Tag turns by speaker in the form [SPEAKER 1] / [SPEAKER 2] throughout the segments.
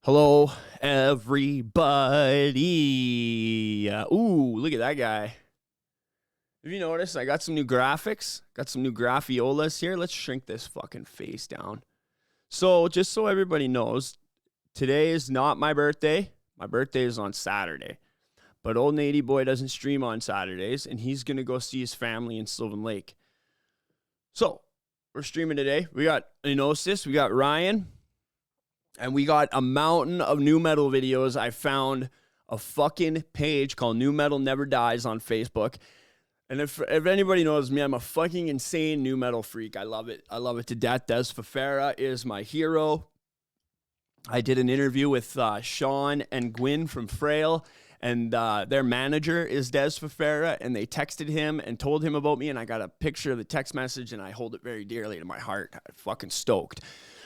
[SPEAKER 1] Hello, everybody. Ooh, look at that guy. Have you noticed I got some new graphics? Got some new graphiolas here. Let's shrink this fucking face down. So, just so everybody knows, today is not my birthday. My birthday is on Saturday. But old Nady Boy doesn't stream on Saturdays, and he's going to go see his family in Sylvan Lake. So, we're streaming today. We got Enosis, we got Ryan, and we got a mountain of new metal videos. I found a fucking page called New Metal Never Dies on Facebook. And if anybody knows me, I'm a fucking insane new metal freak. I love it. I love it to death. Des Fafara is my hero. I did an interview with Sean and Gwyn from Frail, and their manager is Des Fafara, and they texted him and told him about me, and I got a picture of the text message, and I hold it very dearly to my heart. I'm fucking stoked.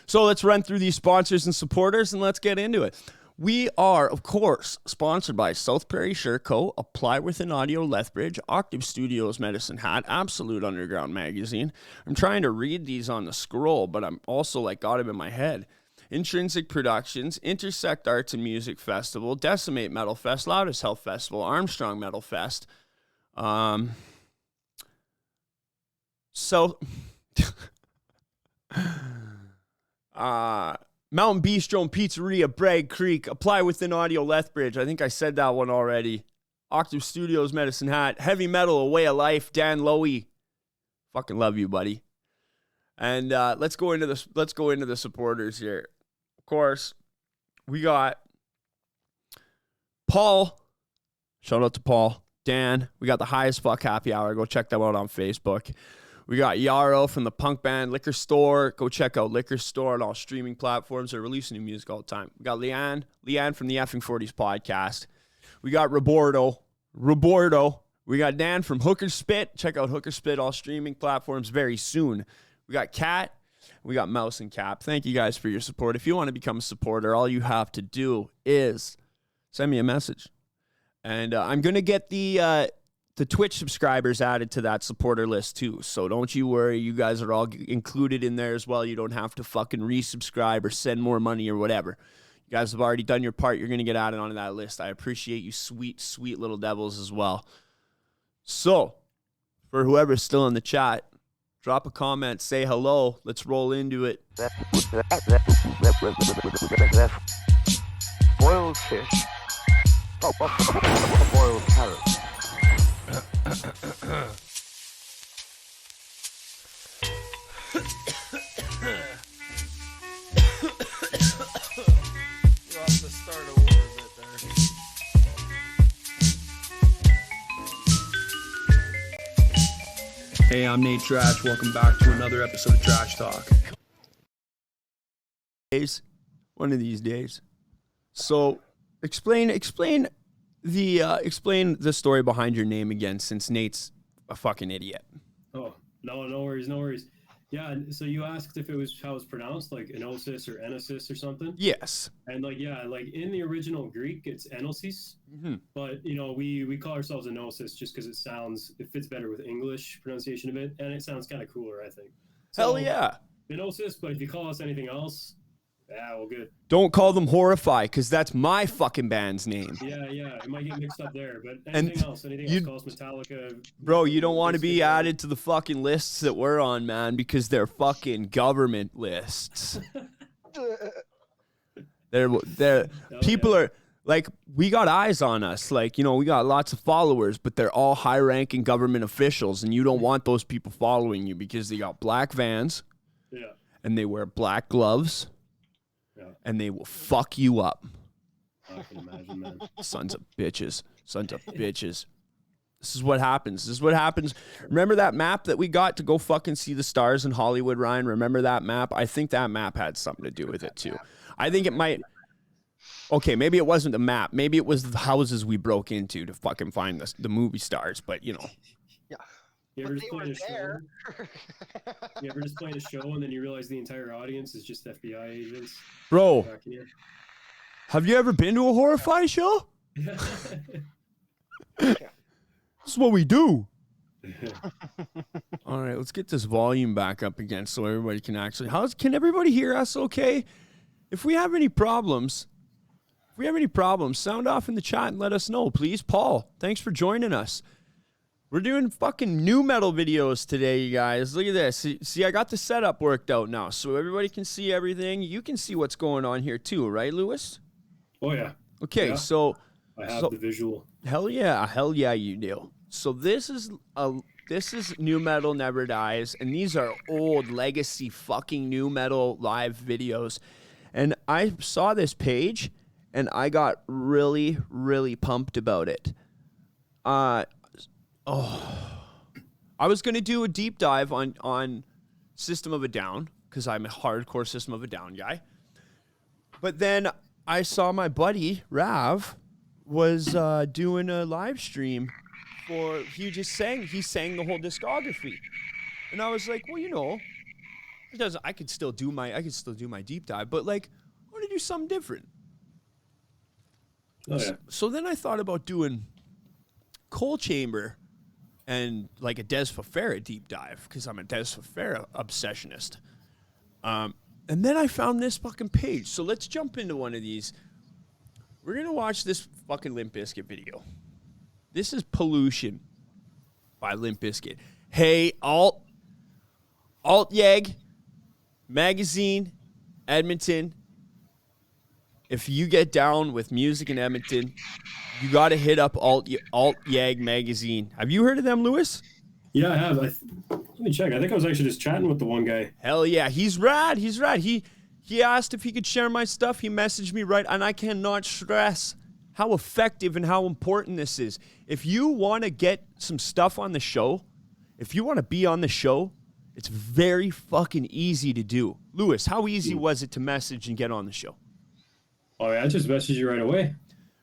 [SPEAKER 1] So let's run through these sponsors and supporters, and let's get into it. We are, of course, sponsored by South Prairie Shirt Co., Apply Within Audio Lethbridge, Octave Studios Medicine Hat, Absolute Underground Magazine. I'm trying to read these on the scroll, but I'm also got them in my head. Intrinsic Productions, Intersect Arts and Music Festival, Decimate Metal Fest, Loudest Health Festival, Armstrong Metal Fest. Mountain Bistro and Pizzeria, Bragg Creek, Apply Within Audio Lethbridge. I think I said that one already. Octave Studios Medicine Hat, Heavy Metal, A Way of Life, Dan Lowy. Fucking love you, buddy. And let's go into the supporters here. Of course, we got Paul. Shout out to Paul. Dan. We got the Highest Fuck Happy Hour. Go check them out on Facebook. We got Yarrow from the punk band Liquor Store. Go check out Liquor Store on all streaming platforms. They're releasing new music all the time. We got Leanne from the Effing 40s podcast. We got Robordo. We got Dan from Hooker Spit. Check out Hooker Spit, all streaming platforms very soon. We got Kat. We got Mouse and Cap. Thank you guys for your support. If you want to become a supporter, all you have to do is send me a message. And I'm going to get the Twitch subscribers added to that supporter list too. So don't you worry. You guys are all included in there as well. You don't have to fucking resubscribe or send more money or whatever. You guys have already done your part. You're going to get added onto that list. I appreciate you sweet, sweet little devils as well. So for whoever's still in the chat, drop a comment, say hello. Let's roll into it.
[SPEAKER 2] Boiled fish. Boiled carrots.
[SPEAKER 1] We're off the start a little bit there. Hey, I'm Nate Trash. Welcome back to another episode of Trash Talk. One of these days. So, explain the story behind your name again, since Nate's a fucking idiot.
[SPEAKER 3] Oh, no worries. Yeah, so you asked if it was how it's pronounced, like Enosis or Enosis or something?
[SPEAKER 1] Yes.
[SPEAKER 3] And in the original Greek, it's Enosis. Mm-hmm. But, we call ourselves Enosis just because it fits better with English pronunciation of it, and it sounds kind of cooler, I think.
[SPEAKER 1] Hell yeah.
[SPEAKER 3] Enosis, but if you call us anything else, yeah, well, good.
[SPEAKER 1] Don't call them Horrify, because that's my fucking band's name.
[SPEAKER 3] Yeah, it might get mixed up there, but anything else, call us Metallica.
[SPEAKER 1] Bro, you don't want to be added to the fucking lists that we're on, man, because they're fucking government lists. They're people are, we got eyes on us. We got lots of followers, but they're all high-ranking government officials, and you don't want those people following you because they got black vans, and they wear black gloves. Yeah. And they will fuck you up.
[SPEAKER 3] I can imagine, man.
[SPEAKER 1] Sons of bitches. This is what happens. Remember that map that we got to go fucking see the stars in Hollywood, Ryan? Remember that map? I think that map had something to do with it, too. I think it might... Okay, maybe it wasn't the map. Maybe it was the houses we broke into to fucking find the movie stars, but,
[SPEAKER 3] Yeah. You ever just playing a show? You ever just playing a show and then you realize the entire audience is just FBI agents?
[SPEAKER 1] Bro, have you ever been to a Horrify show? This is what we do. All right, let's get this volume back up again so everybody can actually... Can everybody hear us okay? If we have any problems, If we have any problems, sound off in the chat and let us know, please. Paul, thanks for joining us. We're doing fucking new metal videos today, you guys. Look at this. See, I got the setup worked out now, so everybody can see everything. You can see what's going on here too, right, Lewis?
[SPEAKER 3] Oh, yeah.
[SPEAKER 1] Okay,
[SPEAKER 3] yeah.
[SPEAKER 1] so...
[SPEAKER 3] I have the visual.
[SPEAKER 1] Hell yeah, you do. So this is New Metal Never Dies, and these are old legacy fucking New Metal live videos. And I saw this page, and I got really, really pumped about it. I was gonna do a deep dive on System of a Down because I'm a hardcore System of a Down guy. But then I saw my buddy Rav was doing a live stream for he sang the whole discography, and I was like, well, you know, I could still do my deep dive, but like I want to do something different.
[SPEAKER 3] Oh, yeah.
[SPEAKER 1] So then I thought about doing Coal Chamber and like a Des Fafera deep dive because I'm a Des Fafera obsessionist. And then I found this fucking page. So let's jump into one of these. We're going to watch this fucking Limp Bizkit video. This is Pollution by Limp Bizkit. Hey, Alt Yeg Magazine, Edmonton. If you get down with music in Edmonton, you got to hit up Alt Yeg Magazine. Have you heard of them, Lewis?
[SPEAKER 3] Yeah, I have. Let me check. I think I was actually just chatting with the one guy.
[SPEAKER 1] Hell yeah, he's rad. He asked if he could share my stuff. He messaged me right, and I cannot stress how effective and how important this is. If you want to get some stuff on the show, if you want to be on the show, it's very fucking easy to do. Lewis, how easy was it to message and get on the show?
[SPEAKER 3] Oh, yeah, I just messaged you right away.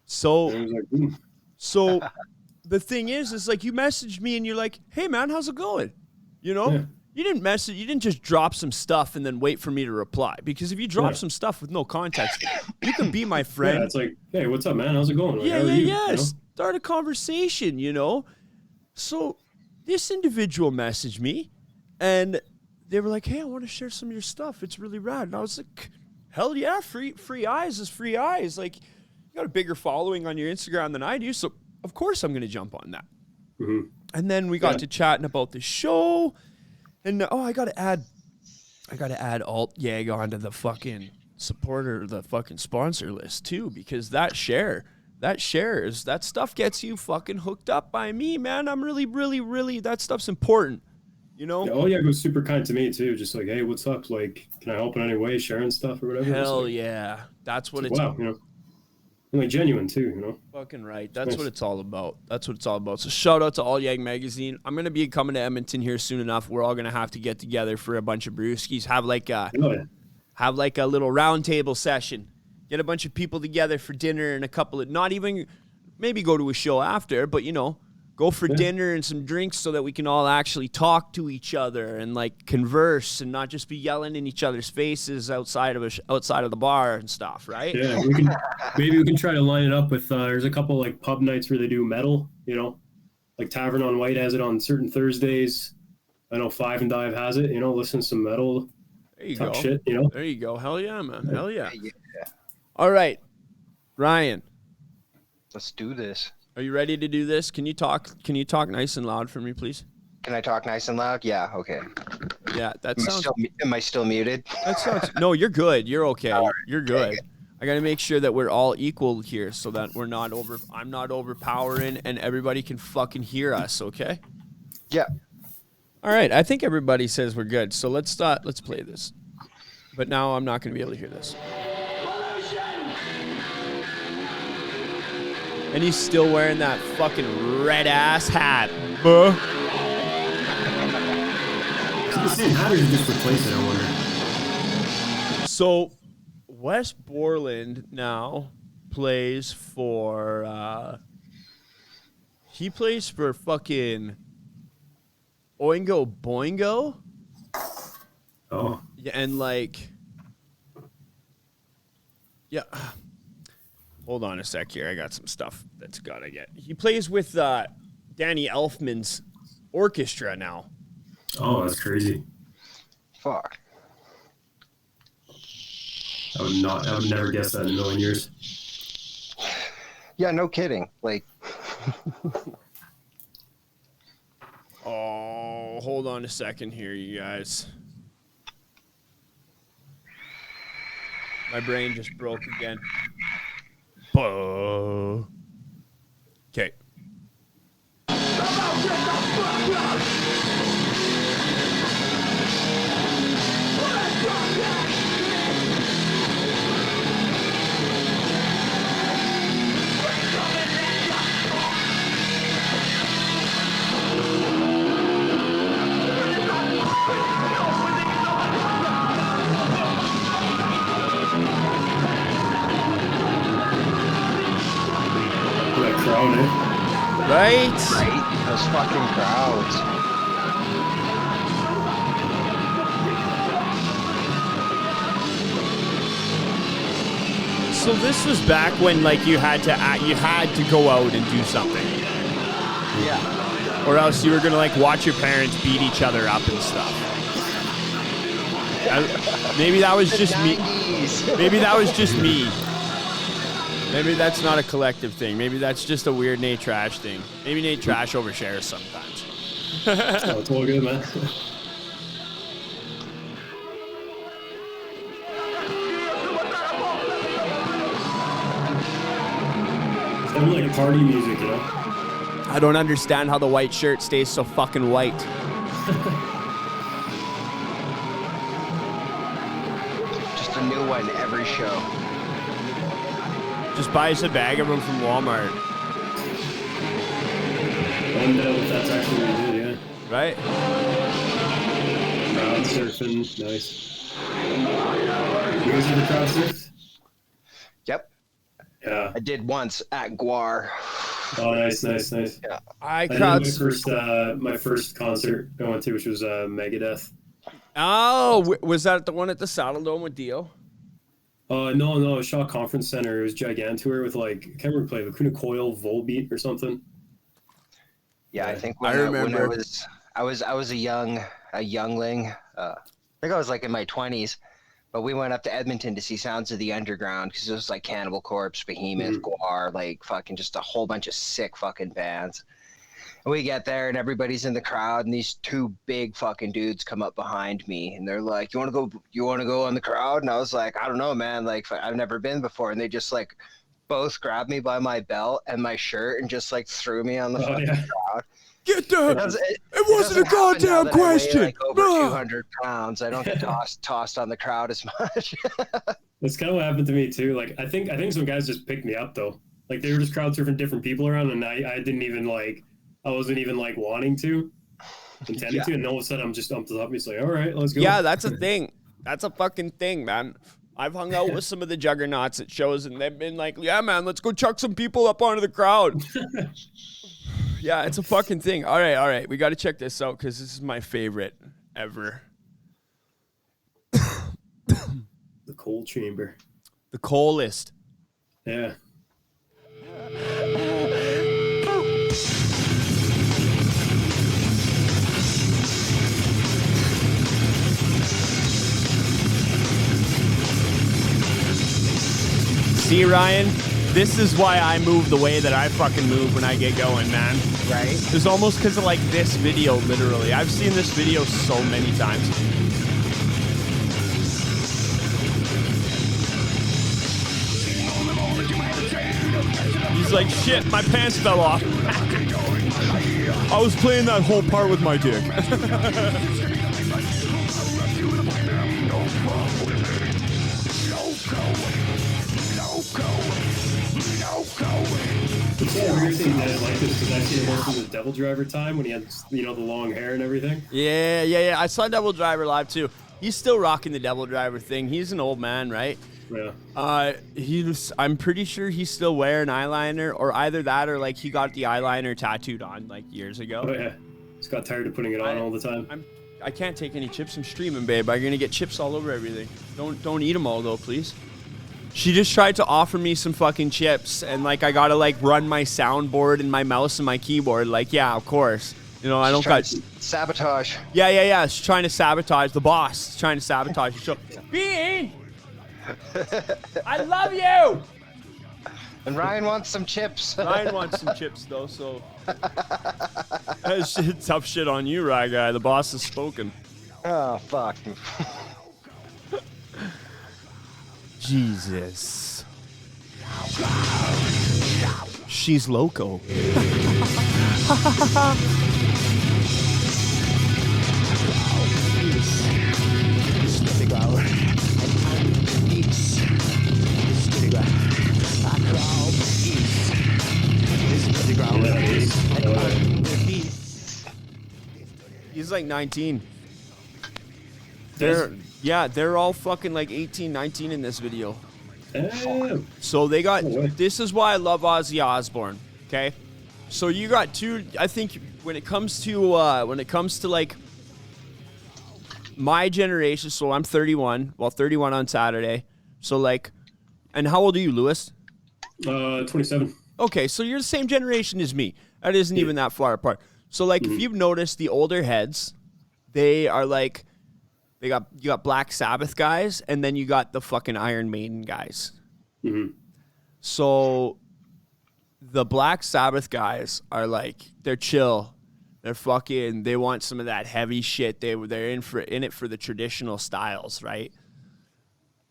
[SPEAKER 1] So,
[SPEAKER 3] And I was like,
[SPEAKER 1] so the thing is like you messaged me and you're like, hey man, how's it going? You know?
[SPEAKER 3] Yeah.
[SPEAKER 1] You didn't just drop some stuff and then wait for me to reply. Because if you drop some stuff with no context, you can be my friend.
[SPEAKER 3] Yeah, it's like, hey, what's up, man? How's it going? Like,
[SPEAKER 1] Yeah.
[SPEAKER 3] you know?
[SPEAKER 1] Start a conversation, you know? So this individual messaged me and they were like, hey, I want to share some of your stuff. It's really rad. And I was like, hell yeah, free eyes is free eyes. Like, you got a bigger following on your Instagram than I do, so of course I'm going to jump on that.
[SPEAKER 3] Mm-hmm.
[SPEAKER 1] And then we got to chatting about the show. And I got to add Alt Yag onto the fucking supporter, the fucking sponsor list too, because that stuff gets you fucking hooked up by me, man. I'm really, that stuff's important, you know?
[SPEAKER 3] Yeah, yeah, it was super kind to me too. Just like, hey, what's up? Like, can I help in any way? Sharing stuff or whatever.
[SPEAKER 1] Hell
[SPEAKER 3] like,
[SPEAKER 1] yeah. That's what
[SPEAKER 3] it's
[SPEAKER 1] it's
[SPEAKER 3] like, wow, you know. And like genuine too, you know.
[SPEAKER 1] Fucking right. That's what it's all about. So shout out to All Yag Magazine. I'm gonna be coming to Edmonton here soon enough. We're all gonna have to get together for a bunch of brewskis. Have like a little round table session. Get a bunch of people together for dinner and a couple of maybe go to a show after, but you know, go for dinner and some drinks so that we can all actually talk to each other and like converse and not just be yelling in each other's faces outside of the bar and stuff, right?
[SPEAKER 3] Yeah, maybe we can try to line it up with there's a couple like pub nights where they do metal, you know, like Tavern on White has it on certain Thursdays. I know Five and Dive has it, you know, listen to some metal.
[SPEAKER 1] There you
[SPEAKER 3] talk
[SPEAKER 1] go.
[SPEAKER 3] Shit, you know.
[SPEAKER 1] There you go. Hell yeah, man. Hell yeah. All right, Ryan.
[SPEAKER 2] Let's do this.
[SPEAKER 1] Are you ready to do this? Can you talk nice and loud for me, please?
[SPEAKER 2] Can I talk nice and loud? Yeah, okay.
[SPEAKER 1] Yeah, that
[SPEAKER 2] am
[SPEAKER 1] sounds...
[SPEAKER 2] Am I still muted?
[SPEAKER 1] That sounds... No, you're good. You're okay.
[SPEAKER 2] Right.
[SPEAKER 1] You're good. I got to make sure that we're all equal here so that I'm not overpowering and everybody can fucking hear us, okay?
[SPEAKER 2] Yeah.
[SPEAKER 1] All right, I think everybody says we're good, so let's play this. But now I'm not going to be able to hear this. And he's still wearing that fucking red ass hat. Buh.
[SPEAKER 3] How did you just replace it, I wonder?
[SPEAKER 1] So, Wes Borland now plays for, he plays for fucking Oingo Boingo.
[SPEAKER 3] Oh.
[SPEAKER 1] Yeah, and like, yeah. Hold on a sec here. I got some stuff that's gotta get. He plays with Danny Elfman's orchestra now.
[SPEAKER 3] Oh, that's crazy.
[SPEAKER 2] Fuck.
[SPEAKER 3] I would never guess that in a million years.
[SPEAKER 2] Yeah, no kidding. Like,
[SPEAKER 1] Oh, hold on a second here, you guys. My brain just broke again. Okay.
[SPEAKER 3] That crowd, eh?
[SPEAKER 1] Right?
[SPEAKER 2] right? Those fucking crowds.
[SPEAKER 1] So this was back when like you had to go out and do something,
[SPEAKER 2] Yeah.
[SPEAKER 1] or else you were gonna like watch your parents beat each other up and stuff. Maybe that was just me.
[SPEAKER 2] 90s.
[SPEAKER 1] Maybe that was just me. Maybe that's not a collective thing. Maybe that's just a weird Nate Trash thing. Maybe Nate Trash overshares sometimes.
[SPEAKER 3] Oh, it's all good, man. Sounded like party music, you know?
[SPEAKER 1] I don't understand how the white shirt stays so fucking white.
[SPEAKER 2] Just a new one every show.
[SPEAKER 1] Just buy us a bag of them from Walmart.
[SPEAKER 3] And if that's actually what you do, yeah.
[SPEAKER 1] Right?
[SPEAKER 3] Crowd surfing, nice. You guys ever crowd surf?
[SPEAKER 2] Yep.
[SPEAKER 3] Yeah.
[SPEAKER 2] I did once at Guar.
[SPEAKER 3] Oh, nice.
[SPEAKER 2] Yeah.
[SPEAKER 1] I
[SPEAKER 3] did
[SPEAKER 1] crowd.
[SPEAKER 3] my first concert I went to, which was Megadeth.
[SPEAKER 1] Oh, was that the one at the Saddle Dome with Dio?
[SPEAKER 3] No, Shaw Conference Center. It was Gigantour with like, I can't remember play Lacuna Coil, Volbeat or something.
[SPEAKER 2] Yeah, I think when
[SPEAKER 1] I remember.
[SPEAKER 2] I was a youngling. I think I was like in my 20s, but we went up to Edmonton to see Sounds of the Underground because it was like Cannibal Corpse, Behemoth, Guar, like fucking just a whole bunch of sick fucking bands. And we get there and everybody's in the crowd and these two big fucking dudes come up behind me and they're like, you want to go on the crowd? And I was like, I don't know, man. Like I've never been before. And they just like both grabbed me by my belt and my shirt and just like threw me on the fucking crowd.
[SPEAKER 1] Get the. It wasn't a goddamn
[SPEAKER 2] I
[SPEAKER 1] question.
[SPEAKER 2] weigh, like over 200 pounds. I don't get tossed on the crowd as much.
[SPEAKER 3] That's kind of what happened to me too. Like I think some guys just picked me up though. Like they were just crowd surfing different people around, and I didn't even like. I wasn't even like wanting to, intending to, and all of a sudden I'm just up to the top. He's like, all right, let's go.
[SPEAKER 1] Yeah, that's a thing. That's a fucking thing, man. I've hung out with some of the juggernauts at shows, and they've been like, yeah, man, let's go chuck some people up onto the crowd. Yeah, it's a fucking thing. All right. We got to check this out because this is my favorite ever.
[SPEAKER 3] The coal chamber.
[SPEAKER 1] The coalest.
[SPEAKER 3] Yeah.
[SPEAKER 1] See, Ryan, this is why I move the way that I fucking move when I get going, man.
[SPEAKER 2] Right?
[SPEAKER 1] It's almost because of like this video, literally. I've seen this video so many times. He's like, shit, my pants fell off. I was playing that whole part with my dick.
[SPEAKER 3] Yeah, weird thing that I like this because I've seen him work in the Devil Driver time when he had, the long hair and everything.
[SPEAKER 1] Yeah. I saw Devil Driver live too. He's still rocking the Devil Driver thing. He's an old man, right?
[SPEAKER 3] Yeah.
[SPEAKER 1] I'm pretty sure he's still wearing eyeliner, or either that or like he got the eyeliner tattooed on like years ago.
[SPEAKER 3] Oh yeah. Just got tired of putting it on all the time.
[SPEAKER 1] I can't take any chips. I'm streaming, babe. I'm gonna get chips all over everything. Don't eat them all though, please. She just tried to offer me some fucking chips, and like I gotta like run my soundboard and my mouse and my keyboard. Like, yeah, of course. You know, I don't got
[SPEAKER 2] sabotage.
[SPEAKER 1] Yeah. She's trying to sabotage the boss. She's trying to sabotage the show. Bean, I love you.
[SPEAKER 2] And Ryan wants some chips.
[SPEAKER 1] Ryan wants some chips though, so that's tough shit on you, Rye guy. The boss has spoken.
[SPEAKER 2] Oh fuck.
[SPEAKER 1] Jesus. She's loco. He's like 19. They're all fucking like 18, 19 in this video.
[SPEAKER 3] Damn.
[SPEAKER 1] So they got, this is why I love Ozzy Osbourne, okay? So you got two, I think when it comes to like my generation, so I'm 31, 31 on Saturday. So like, and how old are you, Lewis?
[SPEAKER 3] 27.
[SPEAKER 1] Okay, so you're the same generation as me. That isn't even that far apart. So like, if you've noticed the older heads, they are like, you got Black Sabbath guys, and then you got the fucking Iron Maiden guys.
[SPEAKER 3] Mm-hmm.
[SPEAKER 1] So the Black Sabbath guys are like, they're chill. They're fucking, they want some of that heavy shit. They're in it for the traditional styles, right?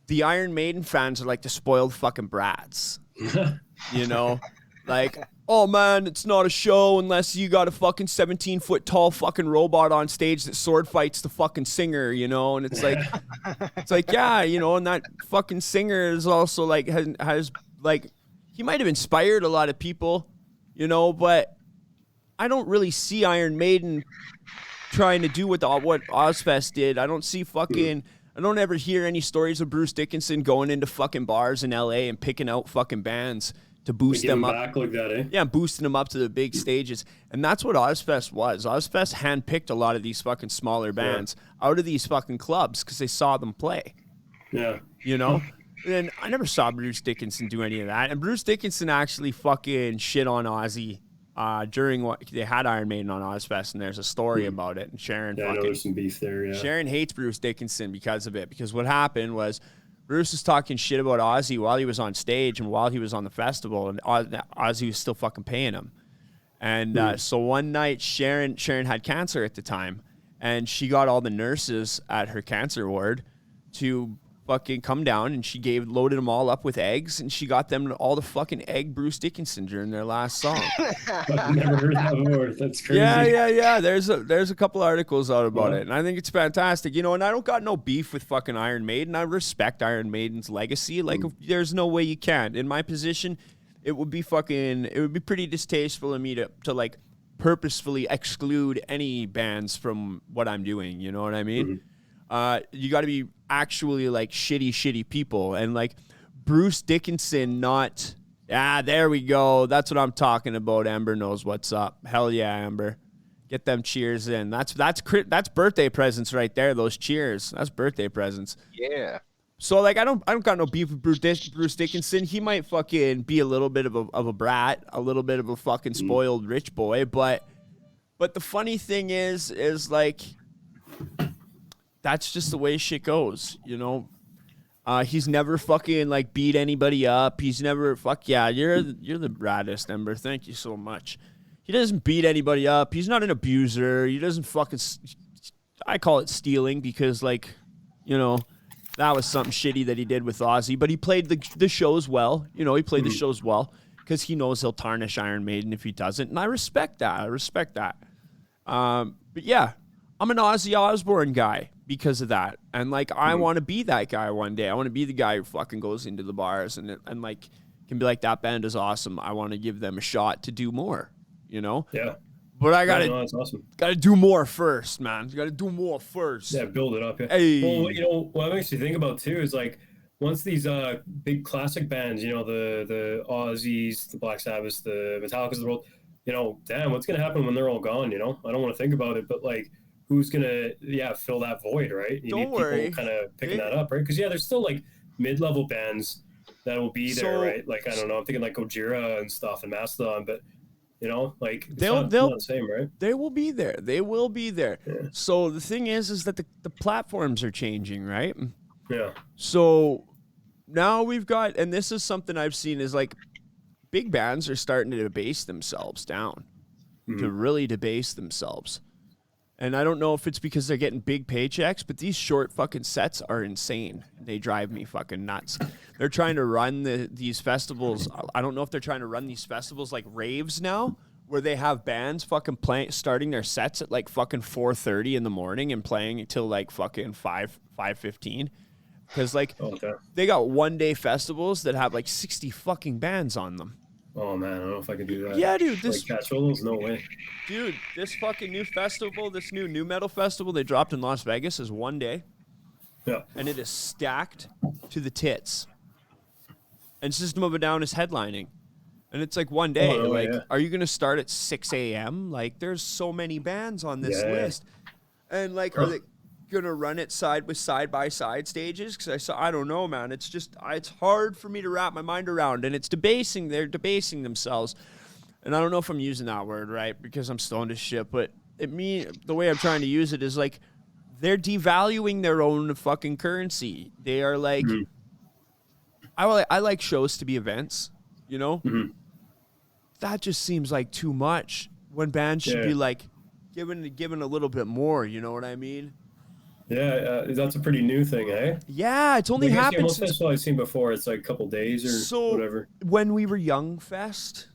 [SPEAKER 1] The Iron Maiden fans are like the spoiled fucking brats. You know? Like, oh man, it's not a show unless you got a fucking 17-foot tall fucking robot on stage that sword fights the fucking singer, you know? And it's like, yeah, you know, and that fucking singer is also like, has like, he might have inspired a lot of people, you know, but I don't really see Iron Maiden trying to do what Ozfest did. I don't see fucking, I don't ever hear any stories of Bruce Dickinson going into fucking bars in LA and picking out fucking bands to boost them up.
[SPEAKER 3] Back like that, eh?
[SPEAKER 1] Yeah, boosting them up to the big stages. And that's what Ozfest was. Ozfest handpicked a lot of these fucking smaller bands out of these fucking clubs because they saw them play.
[SPEAKER 3] Yeah.
[SPEAKER 1] You know? And I never saw Bruce Dickinson do any of that. And Bruce Dickinson actually fucking shit on Ozzy during what they had Iron Maiden on Ozfest, and there's a story about it. And Sharon
[SPEAKER 3] I know there's some beef there, yeah.
[SPEAKER 1] Sharon hates Bruce Dickinson because of it. Because what happened was Bruce was talking shit about Ozzy while he was on stage and while he was on the festival, and Ozzy was still fucking paying him. And so one night, Sharon had cancer at the time, and she got all the nurses at her cancer ward to fucking come down, and she loaded them all up with eggs, and she got them all the fucking egg Bruce Dickinson during their last song.
[SPEAKER 3] I've never heard that before. That's crazy.
[SPEAKER 1] Yeah. There's a couple articles out about it, and I think it's fantastic. You know, and I don't got no beef with fucking Iron Maiden. I respect Iron Maiden's legacy. Like, there's no way you can. In my position, it would be pretty distasteful of me to like purposefully exclude any bands from what I'm doing. You know what I mean? You got to be actually like shitty people, and like Bruce Dickinson, there we go. That's what I'm talking about. Amber knows what's up. Hell yeah, Amber. Get them cheers in. That's birthday presents right there. Those cheers. That's birthday presents.
[SPEAKER 2] Yeah.
[SPEAKER 1] So like I don't got no beef with Bruce Dickinson. He might fucking be a little bit of a brat, a little bit of a fucking spoiled rich boy, but the funny thing is like, that's just the way shit goes, you know? He's never fucking, like, beat anybody up. He's never, you're the raddest, Ember. Thank you so much. He doesn't beat anybody up. He's not an abuser. He doesn't fucking, I call it stealing because, like, you know, that was something shitty that he did with Ozzy. But he played the shows well. You know, he played the shows well because he knows he'll tarnish Iron Maiden if he doesn't. And I respect that. But, yeah, I'm an Ozzy Osbourne guy because of that. And like, I want to be that guy one day. I want to be the guy who fucking goes into the bars and like can be like, that band is awesome. I want to give them a shot to do more, you know?
[SPEAKER 3] Yeah.
[SPEAKER 1] But I
[SPEAKER 3] that's awesome.
[SPEAKER 1] Gotta do more first, man. You gotta do more first.
[SPEAKER 3] Yeah, build it up. Yeah.
[SPEAKER 1] Hey.
[SPEAKER 3] Well, you know, what makes you think about too is like, once these big classic bands, you know, the Aussies, the Black Sabbaths, the Metallicas of the world, you know, damn, what's gonna happen when they're all gone, you know? I don't want to think about it, but like, who's gonna fill that void, right? You need people kind of picking that up, right? Because there's still like mid-level bands that will be there, right? Like, I don't know, I'm thinking like Gojira and stuff and Mastodon, but you know, like they'll not the same, right?
[SPEAKER 1] They will be there. Yeah. So the thing is that the platforms are changing, right?
[SPEAKER 3] Yeah.
[SPEAKER 1] So now we've got, and this is something I've seen, is like big bands are starting to debase themselves down, to really debase themselves. And I don't know if it's because they're getting big paychecks, but these short fucking sets are insane. They drive me fucking nuts. They're trying to run these festivals. I don't know if they're trying to run these festivals like raves now, where they have bands fucking starting their sets at like fucking 4:30 in the morning and playing until like fucking 5:15. Because like they got 1-day festivals that have like 60 fucking bands on them.
[SPEAKER 3] Oh man, I don't know if I could do that.
[SPEAKER 1] Yeah, dude,
[SPEAKER 3] this like catch all those, no way.
[SPEAKER 1] Dude, this fucking new festival, this new metal festival they dropped in Las Vegas is 1 day.
[SPEAKER 3] Yeah.
[SPEAKER 1] And it is stacked to the tits. And System of a Down is headlining. And it's like 1 day. Are you going to start at 6 a.m.? Like, there's so many bands on this list. And like, are they going to run it side by side stages? Because I don't know, man. It's just, it's hard for me to wrap my mind around. And it's they're debasing themselves. And I don't know if I'm using that word right because I'm stoned as shit, but the way I'm trying to use it is like they're devaluing their own fucking currency. They are like, I like shows to be events, you know? Mm-hmm. That just seems like too much when bands should be like given a little bit more, you know what I mean?
[SPEAKER 3] Yeah, that's a pretty new thing, eh?
[SPEAKER 1] Yeah, it's only happened
[SPEAKER 3] since... Most I've seen before, it's like a couple days or whatever.
[SPEAKER 1] When we were Young Fest...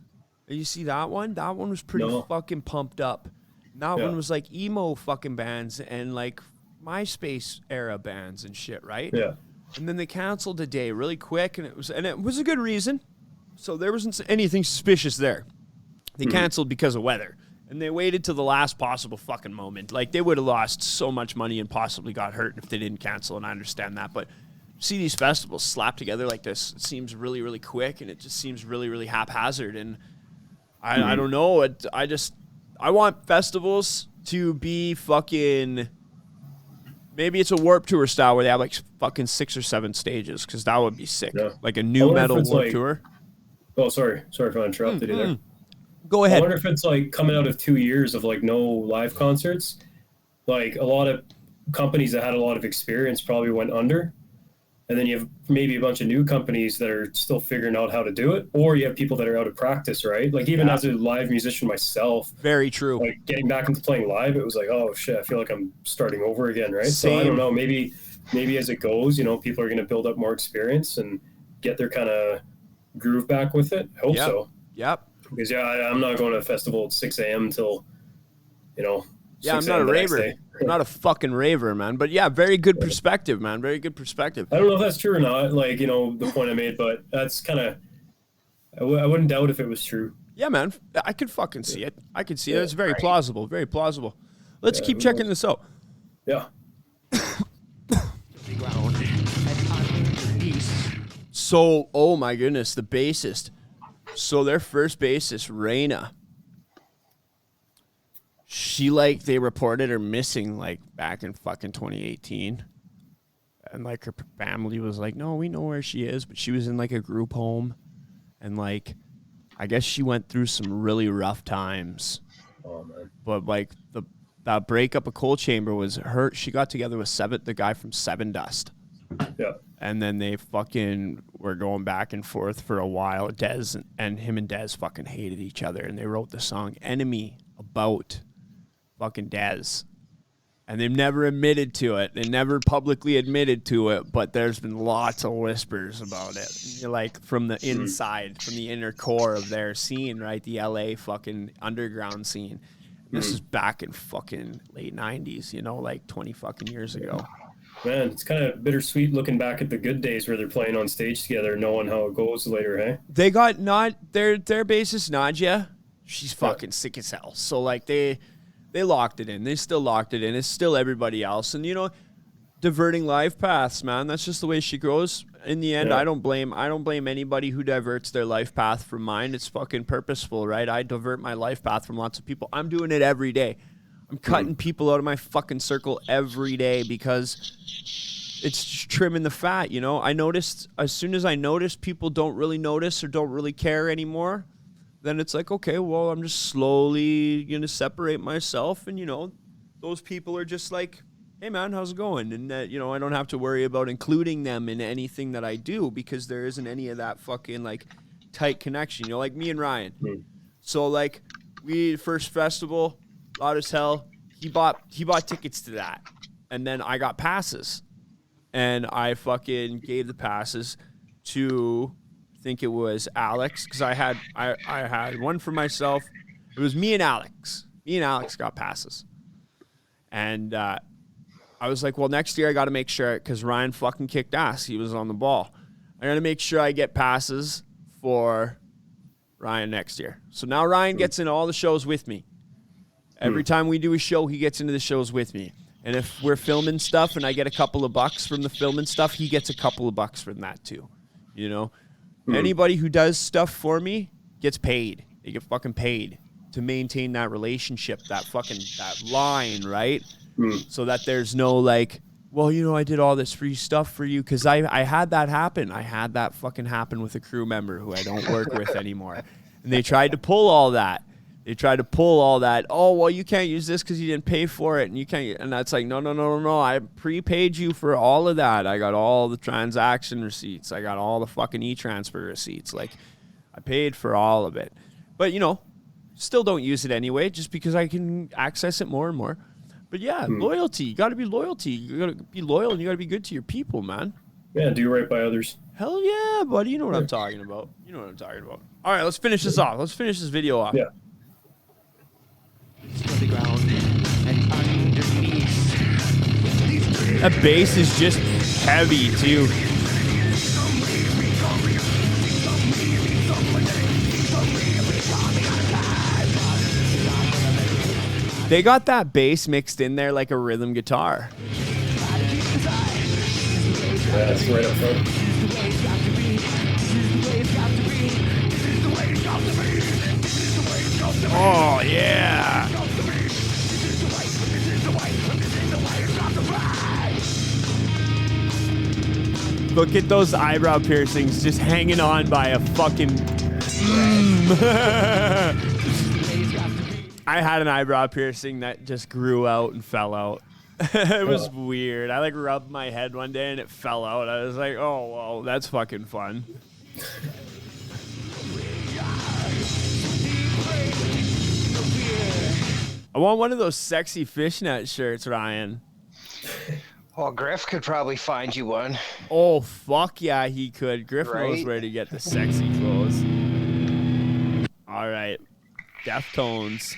[SPEAKER 1] You see that one? That one was pretty fucking pumped up. That one was like emo fucking bands and like MySpace era bands and shit, right?
[SPEAKER 3] Yeah.
[SPEAKER 1] And then they canceled a day really quick, and it was a good reason. So there wasn't anything suspicious there. They canceled because of weather, and they waited till the last possible fucking moment. Like they would have lost so much money and possibly got hurt if they didn't cancel, and I understand that, but see these festivals slapped together like this. It seems really, really quick, and it just seems really, really haphazard. And I don't know. I want festivals to be fucking. Maybe it's a Warped Tour style where they have like fucking 6 or 7 stages, because that would be sick. Yeah. Like a new metal Warped Tour.
[SPEAKER 3] Oh, sorry if I interrupted you there.
[SPEAKER 1] Go ahead.
[SPEAKER 3] I wonder if it's like coming out of 2 years of like no live concerts. Like a lot of companies that had a lot of experience probably went under. And then you have maybe a bunch of new companies that are still figuring out how to do it. Or you have people that are out of practice, right? Like even as a live musician myself.
[SPEAKER 1] Very true.
[SPEAKER 3] Like getting back into playing live, it was like, oh shit, I feel like I'm starting over again, right?
[SPEAKER 1] Same.
[SPEAKER 3] So I don't know, maybe as it goes, people are going to build up more experience and get their kind of groove back with it. I hope so.
[SPEAKER 1] Yep.
[SPEAKER 3] Because I'm not going to a festival at 6 a.m. until,
[SPEAKER 1] Yeah, I'm not a raver. I'm not a fucking raver, man. But yeah, very good perspective, man. Very good perspective.
[SPEAKER 3] I don't know if that's true or not, like, the point I made, but that's kind of, I wouldn't doubt if it was true.
[SPEAKER 1] Yeah, man. I could fucking see it. I could see it. It's very plausible. Very plausible. Let's keep checking this out.
[SPEAKER 3] Yeah.
[SPEAKER 1] So, oh my goodness, the bassist. So their first bassist, Raina, they reported her missing like back in fucking 2018. And like her family was like, no, we know where she is. But she was in like a group home. And like, I guess she went through some really rough times.
[SPEAKER 3] Oh, man.
[SPEAKER 1] But like that breakup of Cold Chamber was her. She got together with the guy from Seven Dust.
[SPEAKER 3] Yeah.
[SPEAKER 1] And then they fucking were going back and forth for a while. Dez and Dez fucking hated each other. And they wrote the song Enemy about fucking Dez. And they've never admitted to it. They never publicly admitted to it, but there's been lots of whispers about it. Like from the inside, from the inner core of their scene, right? The LA fucking underground scene. This is back in fucking late 90s, like 20 fucking years ago.
[SPEAKER 3] Man, it's kind of bittersweet looking back at the good days where they're playing on stage together, knowing how it goes later, hey?
[SPEAKER 1] They got their bassist Nadia. She's fucking sick as hell. So like they locked it in. They still locked it in. It's still everybody else. And diverting life paths, man. That's just the way she grows. In the end, I don't blame anybody who diverts their life path from mine. It's fucking purposeful, right? I divert my life path from lots of people. I'm doing it every day. I'm cutting people out of my fucking circle every day because it's just trimming the fat, I noticed, as soon as I notice people don't really notice or don't really care anymore, then it's like, okay, well, I'm just slowly going to separate myself. And, those people are just like, hey, man, how's it going? And, I don't have to worry about including them in anything that I do because there isn't any of that fucking, like, tight connection, you know, like me and Ryan.
[SPEAKER 3] Mm.
[SPEAKER 1] So like we first festival, loud as hell. He bought tickets to that, and then I got passes, and I fucking gave the passes to, I think it was Alex, because I had one for myself. It was me and Alex. Me and Alex got passes, and I was like, well, next year I got to make sure, because Ryan fucking kicked ass. He was on the ball. I got to make sure I get passes for Ryan next year. So now Ryan gets in all the shows with me. Every time we do a show, he gets into the shows with me. And if we're filming stuff and I get a couple of bucks from the filming stuff, he gets a couple of bucks from that too. You know? Anybody who does stuff for me gets paid. They get fucking paid to maintain that relationship, that line, right? So that there's no like, well, you know, I did all this free stuff for you, because I had that happen. I had that fucking happen with a crew member who I don't work with anymore. And they tried to pull all that. Oh, well, you can't use this because you didn't pay for it, and you can't. And that's like, no. I prepaid you for all of that. I got all the transaction receipts. I got all the fucking e-transfer receipts. Like, I paid for all of it. But, you know, still don't use it anyway, just because I can access it more and more. But yeah, loyalty. You got to be loyalty. You got to be loyal, and you got to be good to your people, man.
[SPEAKER 3] Yeah, do right by others.
[SPEAKER 1] Hell yeah, buddy. You know what I'm talking about. All right, let's finish this off. Let's finish this video off.
[SPEAKER 3] Yeah.
[SPEAKER 4] The ground and underneath.
[SPEAKER 1] That bass is just heavy too. They got that bass mixed in there like a rhythm guitar.
[SPEAKER 3] Yeah, it's right up front.
[SPEAKER 1] Oh yeah. Look at those eyebrow piercings just hanging on by a fucking... I had an eyebrow piercing that just grew out and fell out. It was weird. I like rubbed my head one day and it fell out. I was like, oh, well, that's fucking fun. I want one of those sexy fishnet shirts, Ryan.
[SPEAKER 2] Well, Griff could probably find you one.
[SPEAKER 1] Oh, fuck yeah, he could. Griff knows
[SPEAKER 2] Right?
[SPEAKER 1] where to get the sexy clothes. All right. Deftones.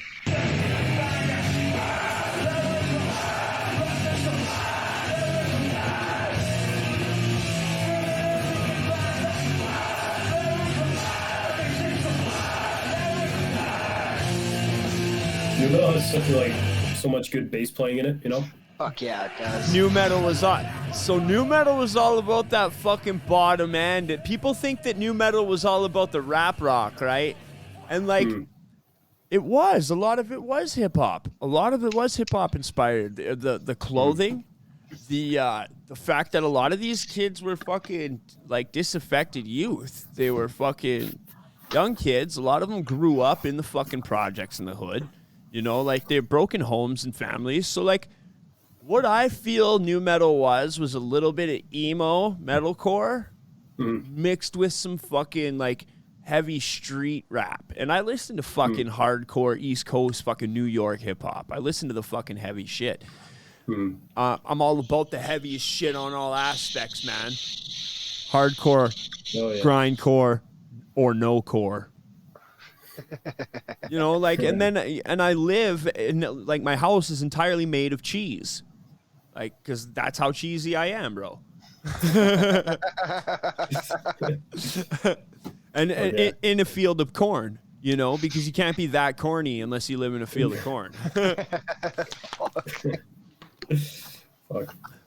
[SPEAKER 3] You know, there's such like so much good bass playing in it, you know?
[SPEAKER 2] Fuck yeah, it does.
[SPEAKER 1] New metal was on. So new metal was all about that fucking bottom end. People think that new metal was all about the rap rock, right? And like, it was. A lot of it was hip hop. A lot of it was hip hop inspired. The clothing, the fact that a lot of these kids were fucking like disaffected youth. They were fucking young kids. A lot of them grew up in the fucking projects in the hood. You know, like they're broken homes and families. So like, what I feel new metal was a little bit of emo metalcore mixed with some fucking like heavy street rap. And I listen to fucking hardcore East Coast fucking New York hip hop. I listen to the fucking heavy shit. I'm all about the heaviest shit on all aspects, man. Hardcore, grindcore, or no core. You know, like, and I live in, like, my house is entirely made of cheese. Like, because that's how cheesy I am, bro. and in a field of corn, you know, because you can't be that corny unless you live in a field of corn.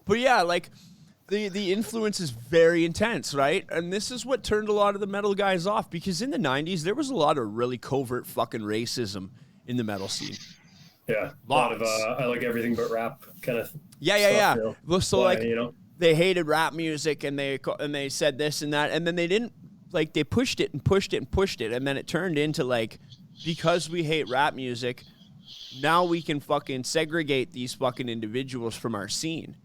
[SPEAKER 1] But yeah, like, the influence is very intense, right? And this is what turned a lot of the metal guys off, because in the 90s, there was a lot of really covert fucking racism in the metal scene.
[SPEAKER 3] Yeah, a lot of I like everything but rap kind of.
[SPEAKER 1] Yeah.
[SPEAKER 3] You know?
[SPEAKER 1] Well, so like,
[SPEAKER 3] you know,
[SPEAKER 1] they hated rap music, and they said this and that, and then they didn't, like, they pushed it, and then it turned into like, because we hate rap music, now we can fucking segregate these fucking individuals from our scene.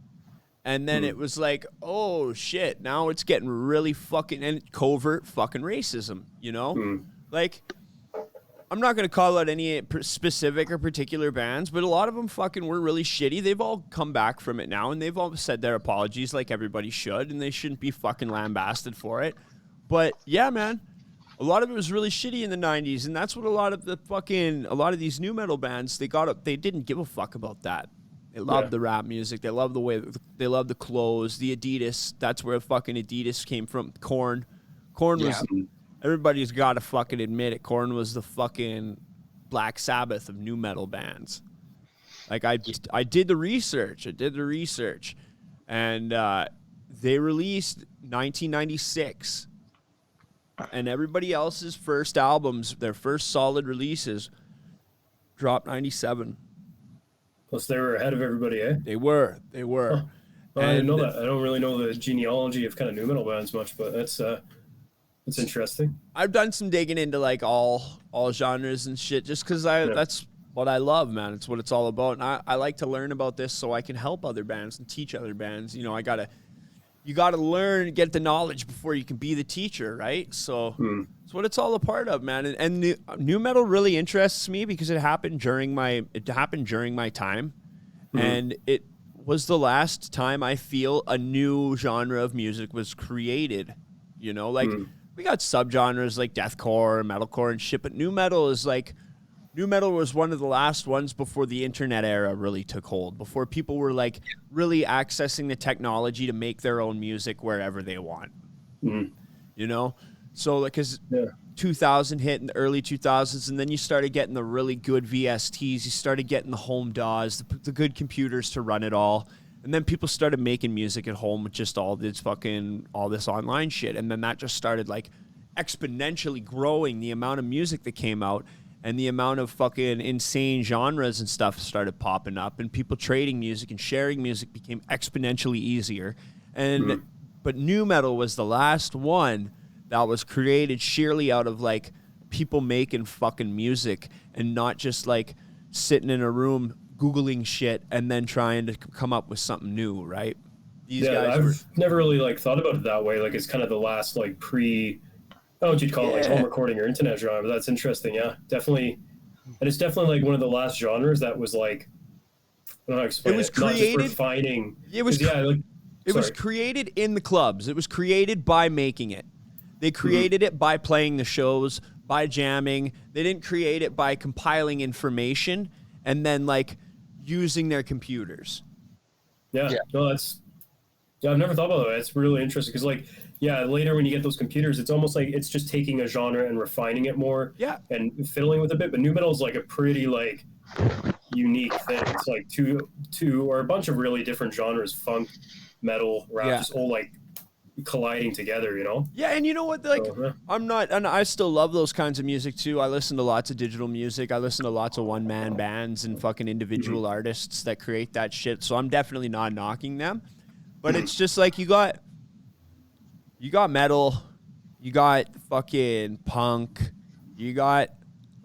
[SPEAKER 1] And then it was like, oh shit, now it's getting really fucking and covert fucking racism, you know? Like, I'm not going to call out any specific or particular bands, but a lot of them fucking were really shitty. They've all come back from it now, and they've all said their apologies like everybody should, and they shouldn't be fucking lambasted for it. But yeah, man, a lot of it was really shitty in the 90s, and that's what a lot of these new metal bands, they didn't give a fuck about that. They loved the rap music. They loved the way, they loved the clothes, the Adidas. That's where fucking Adidas came from. Korn was, everybody's got to fucking admit it. Korn was the fucking Black Sabbath of new metal bands. Like I did the research. And they released 1996. And everybody else's first albums, their first solid releases, dropped 97.
[SPEAKER 3] Plus, they were ahead of everybody, eh?
[SPEAKER 1] They were.
[SPEAKER 3] Huh. Well, I didn't know that. I don't really know the genealogy of kind of new metal bands much, but that's interesting.
[SPEAKER 1] I've done some digging into like all genres and shit, just because that's what I love, man. It's what it's all about, and I like to learn about this so I can help other bands and teach other bands. You know, you gotta learn, get the knowledge before you can be the teacher, right? So it's what it's all a part of, man. And new metal really interests me because it happened during my time, and it was the last time I feel a new genre of music was created. You know, like we got subgenres like deathcore and metalcore and shit, but new metal was one of the last ones before the internet era really took hold, before people were like really accessing the technology to make their own music wherever they want. You know? So like, cause 2000 hit in the early 2000s, and then you started getting the really good VSTs. You started getting the home DAWs, the good computers to run it all. And then people started making music at home with just all this online shit. And then that just started like exponentially growing the amount of music that came out. And the amount of fucking insane genres and stuff started popping up, and people trading music and sharing music became exponentially easier. And but new metal was the last one that was created sheerly out of like people making fucking music and not just like sitting in a room Googling shit and then trying to come up with something new, right?
[SPEAKER 3] I've never really like thought about it that way. Like it's kind of the last like what would you call it, like home recording or internet genre? That's interesting, yeah, definitely. And it's definitely like one of the last genres that was like, I don't know how to explain it. Was created, not just refining. It was
[SPEAKER 1] created in the clubs. It was created by making it. They created it by playing the shows, by jamming. They didn't create it by compiling information and then like using their computers.
[SPEAKER 3] No, I've never thought about that. It's really interesting because like, later when you get those computers, it's almost like it's just taking a genre and refining it more and fiddling with a bit. But new metal is like a pretty like unique thing. It's like two or a bunch of really different genres, funk, metal, rap, just all like colliding together, you know? Yeah,
[SPEAKER 1] and you know what? Like, I still love those kinds of music too. I listen to lots of digital music. I listen to lots of one-man bands and fucking individual artists that create that shit. So I'm definitely not knocking them. But it's just like you got metal, you got fucking punk, you got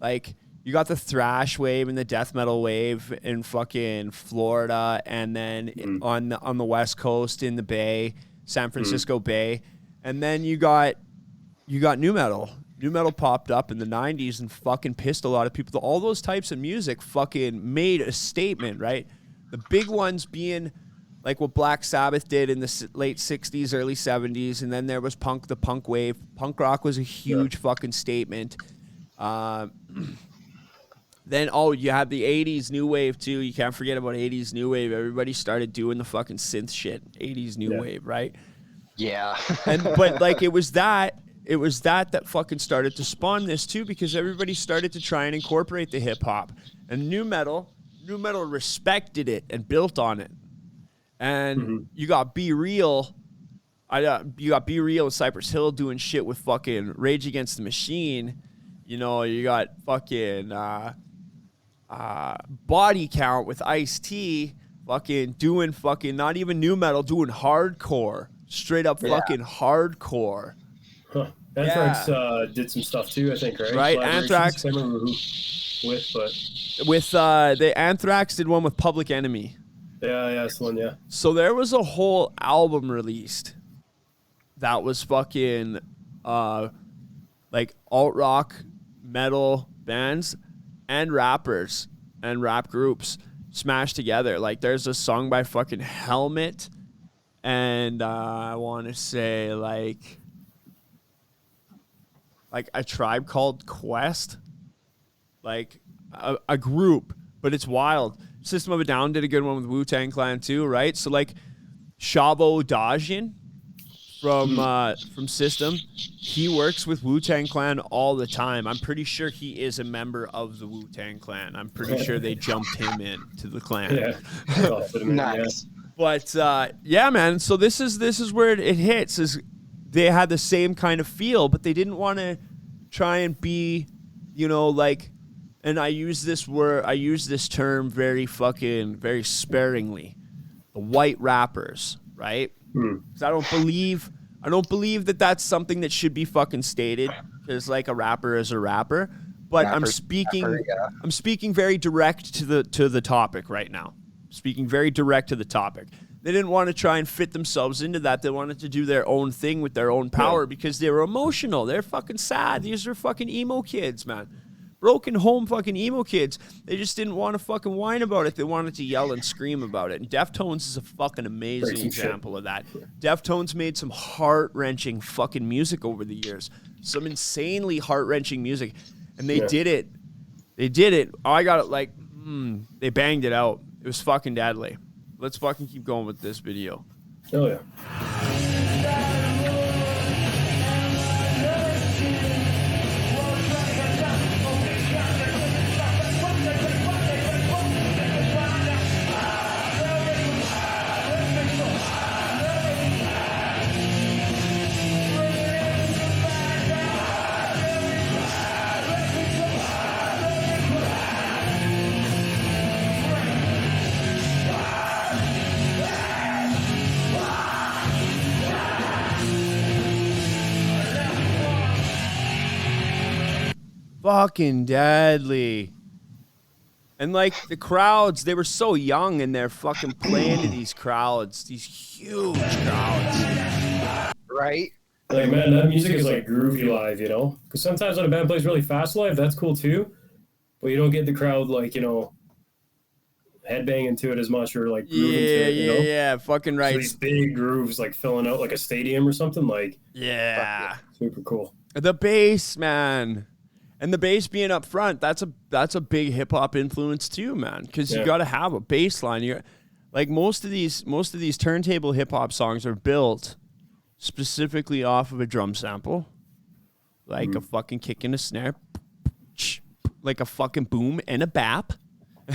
[SPEAKER 1] the thrash wave and the death metal wave in fucking Florida, and then on the West Coast in the Bay, San Francisco Bay, and then you got new metal. New metal popped up in the 90s and fucking pissed a lot of people. All those types of music fucking made a statement, right? The big ones being like what Black Sabbath did in the late 60s, early 70s, and then there was punk, the punk wave. Punk rock was a huge fucking statement. Then, you had the 80s new wave, too. You can't forget about 80s new wave. Everybody started doing the fucking synth shit. 80s new wave, right?
[SPEAKER 2] Yeah.
[SPEAKER 1] But, like, it was that fucking started to spawn this, too, because everybody started to try and incorporate the hip-hop. And new metal respected it and built on it. And you got Be Real. You got Be Real with Cypress Hill doing shit with fucking Rage Against the Machine. You know, you got fucking Body Count with Ice-T fucking doing fucking not even new metal, doing hardcore. Straight up fucking hardcore.
[SPEAKER 3] Huh. Anthrax did some stuff too, I think, right?
[SPEAKER 1] Right, Anthrax.
[SPEAKER 3] I can't remember who with, but...
[SPEAKER 1] The Anthrax did one with Public Enemy.
[SPEAKER 3] Yeah, that's the one. Yeah.
[SPEAKER 1] So there was a whole album released that was fucking like alt rock, metal bands, and rappers and rap groups smashed together. Like there's a song by fucking Helmet, and I want to say like a Tribe Called Quest, like a group, but it's wild. System of a Down did a good one with Wu-Tang Clan too, right? So like Shavo Dajian from System, he works with Wu-Tang Clan all the time. I'm pretty sure he is a member of the Wu-Tang Clan. I'm pretty sure they jumped him in to the clan.
[SPEAKER 3] Yeah.
[SPEAKER 2] Nice.
[SPEAKER 1] But yeah, man. So this is where it hits. Is they had the same kind of feel, but they didn't want to try and be, you know, like. And I use this term very sparingly. The white rappers, right? Because I don't believe that that's something that should be fucking stated. Because like a rapper is a rapper, but I'm speaking very direct to the topic right now. Speaking very direct to the topic. They didn't want to try and fit themselves into that. They wanted to do their own thing with their own power because they were emotional. They're fucking sad. These are fucking emo kids, man. Broken home fucking emo kids. They just didn't want to fucking whine about it. They wanted to yell and scream about it. And Deftones is a fucking amazing example of that. Deftones made some heart-wrenching fucking music over the years. Some insanely heart-wrenching music. And they did it. They did it. Oh, I got it like, they banged it out. It was fucking deadly. Let's fucking keep going with this video.
[SPEAKER 3] Oh, yeah.
[SPEAKER 1] Fucking deadly. And like the crowds, they were so young and they're fucking playing to these crowds, these huge crowds.
[SPEAKER 2] Right?
[SPEAKER 3] Like, man, that music is like groovy live, you know? Because sometimes when a band plays really fast live, that's cool too. But you don't get the crowd like, you know, headbanging to it as much or like grooving to it, you know?
[SPEAKER 1] Yeah, fucking right.
[SPEAKER 3] So these big grooves like filling out like a stadium or something, like,
[SPEAKER 1] yeah.
[SPEAKER 3] super cool.
[SPEAKER 1] The bass, man. And the bass being up front, that's a big hip hop influence too, man. Because you got to have a bass line. You like most of these turntable hip hop songs are built specifically off of a drum sample, like a fucking kick and a snare, like a fucking boom and a bap.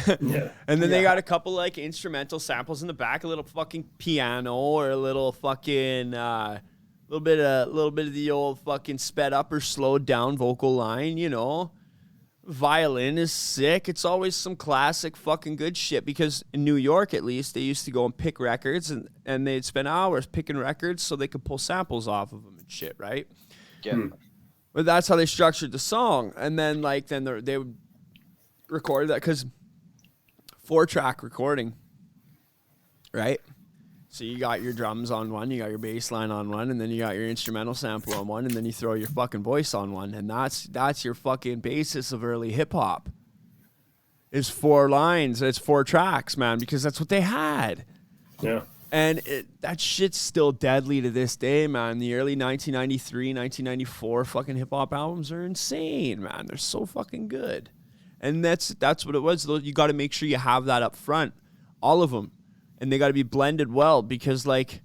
[SPEAKER 1] And then they got a couple like instrumental samples in the back, a little fucking piano or a little fucking little bit of the old fucking sped up or slowed down vocal line, you know. Violin is sick. It's always some classic fucking good shit because in New York, at least, they used to go and pick records and they'd spend hours picking records so they could pull samples off of them and shit, right?
[SPEAKER 2] Yeah.
[SPEAKER 1] But that's how they structured the song. And then they would record that because 4-track recording, right? So you got your drums on one, you got your bass line on one, and then you got your instrumental sample on one, and then you throw your fucking voice on one, and that's your fucking basis of early hip hop. Is 4 lines, it's 4 tracks, man, because that's what they had.
[SPEAKER 3] Yeah.
[SPEAKER 1] And that shit's still deadly to this day, man. The early 1993, 1994 fucking hip hop albums are insane, man. They're so fucking good. And that's what it was. You got to make sure you have that up front, all of them. And they got to be blended well because, like,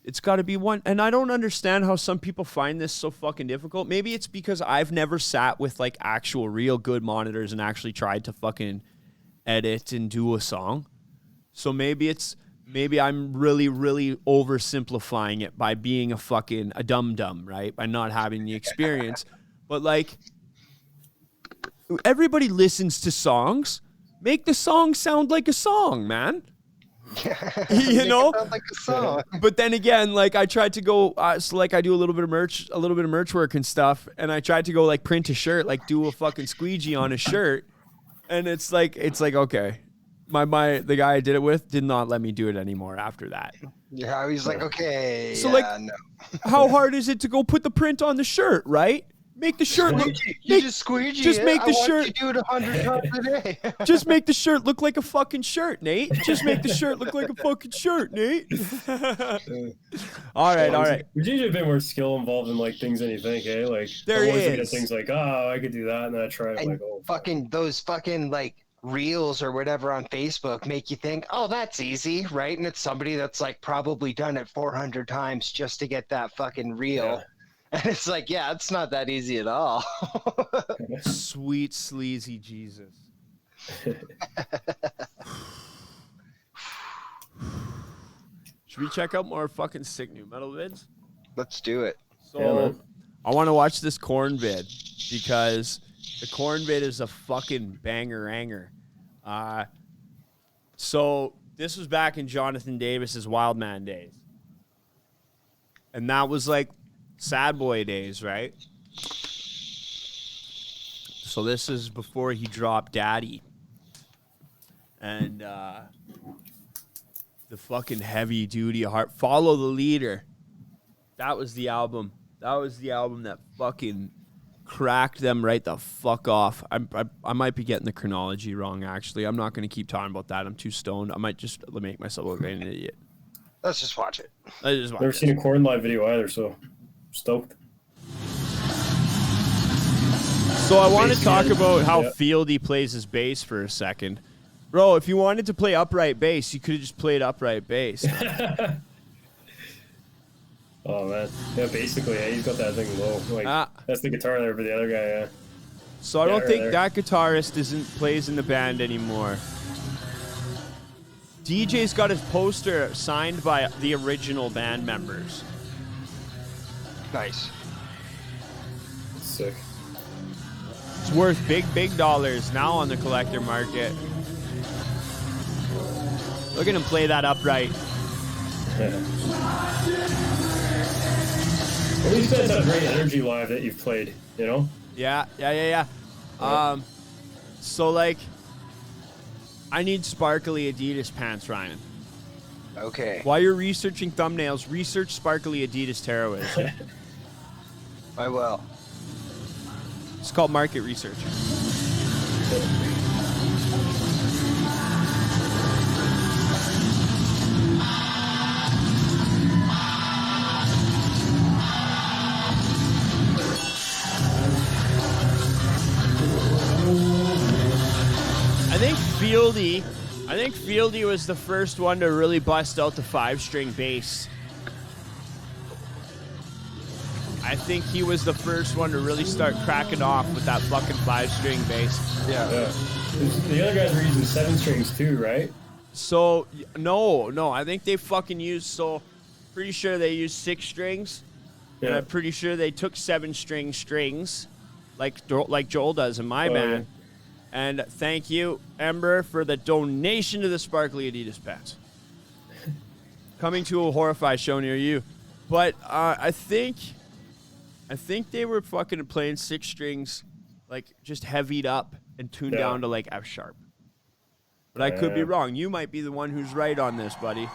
[SPEAKER 1] it's got to be one. And I don't understand how some people find this so fucking difficult. Maybe it's because I've never sat with, like, actual real good monitors and actually tried to fucking edit and do a song. So maybe I'm really, really oversimplifying it by being a dum-dum, right? By not having the experience. But, like, everybody listens to songs. Make the song sound like a song, man. You know,
[SPEAKER 2] sound like a song.
[SPEAKER 1] But then again, like I tried to go, so like I do a little bit of merch work and stuff, and I tried to go like print a shirt, like do a fucking squeegee on a shirt, and it's like okay, the guy I did it with did not let me do it anymore after that.
[SPEAKER 2] Yeah, he's like, okay.
[SPEAKER 1] So,
[SPEAKER 2] yeah,
[SPEAKER 1] like,
[SPEAKER 2] no.
[SPEAKER 1] How hard is it to go put the print on the shirt, right? Make the shirt look.
[SPEAKER 2] You just squeegee
[SPEAKER 1] just
[SPEAKER 2] it.
[SPEAKER 1] make the
[SPEAKER 2] I
[SPEAKER 1] shirt.
[SPEAKER 2] Want you to do it 100 times a day.
[SPEAKER 1] Just make the shirt look like a fucking shirt, Nate. Just make the shirt look like a fucking shirt, Nate. all right.
[SPEAKER 3] There's usually a bit more skill involved in like things than you think, eh? Like
[SPEAKER 1] There
[SPEAKER 3] I'm always looking at
[SPEAKER 1] is.
[SPEAKER 3] things like, oh, I could do that, and then I try it, I'm
[SPEAKER 2] And
[SPEAKER 3] like, oh,
[SPEAKER 2] fucking those fucking like reels or whatever on Facebook make you think, oh, that's easy, right? And it's somebody that's like probably done it 400 times just to get that fucking reel.
[SPEAKER 3] Yeah.
[SPEAKER 2] And it's like, yeah, it's not that easy at all.
[SPEAKER 1] Sweet sleazy Jesus. Should we check out more fucking sick new metal vids?
[SPEAKER 2] Let's do it.
[SPEAKER 1] So
[SPEAKER 3] Yeah, man.
[SPEAKER 1] I want to watch this corn vid because the corn vid is a fucking banger-anger. So this was back in Jonathan Davis's Wildman days. And that was like sad boy days, right? So this is before he dropped Daddy. And the fucking heavy duty heart. Follow the Leader. That was the album. That was the album that fucking cracked them right the fuck off. I might be getting the chronology wrong, actually. I'm not going to keep talking about that. I'm too stoned. I might just make myself look like an idiot.
[SPEAKER 2] Let's just watch it.
[SPEAKER 3] Never seen a Korn live video either, so stoked.
[SPEAKER 1] So I want to talk about how
[SPEAKER 3] Yeah.
[SPEAKER 1] Fieldy plays his bass for a second. Bro, if you wanted to play upright bass, you could have just played upright bass.
[SPEAKER 3] Oh man, yeah, basically, yeah, he's got that thing low. Like that's the guitar there for the other guy. Yeah.
[SPEAKER 1] So I
[SPEAKER 3] Yeah,
[SPEAKER 1] don't
[SPEAKER 3] right
[SPEAKER 1] think
[SPEAKER 3] there.
[SPEAKER 1] that guitarist plays in the band anymore. DJ's got his poster signed by the original band members.
[SPEAKER 2] Nice.
[SPEAKER 3] Sick.
[SPEAKER 1] It's worth big dollars now on the collector market. Look at him play that upright.
[SPEAKER 3] Well, these guys have great energy live that you've played, you know?
[SPEAKER 1] Yeah. So like, I need sparkly Adidas pants, Ryan.
[SPEAKER 2] Okay.
[SPEAKER 1] While you're researching thumbnails, research sparkly Adidas tearaways.
[SPEAKER 2] I will.
[SPEAKER 1] It's called market research. I think Fieldy was the first one to really bust out the 5-string bass. I think he was the first one to really start cracking off with that fucking 5-string bass.
[SPEAKER 2] Yeah.
[SPEAKER 3] The other guys were using 7 strings too, right?
[SPEAKER 1] So, no, I think they fucking used, pretty sure they used 6 strings.
[SPEAKER 3] Yeah.
[SPEAKER 1] And I'm pretty sure they took 7-string strings, like Joel does in my band.
[SPEAKER 3] Yeah.
[SPEAKER 1] And thank you, Ember, for the donation to the sparkly Adidas pants. Coming to a Horrify show near you. But I think they were fucking playing 6 strings, like just heavied up and tuned down to like F sharp. But I could be wrong. You might be the one who's right on this, buddy.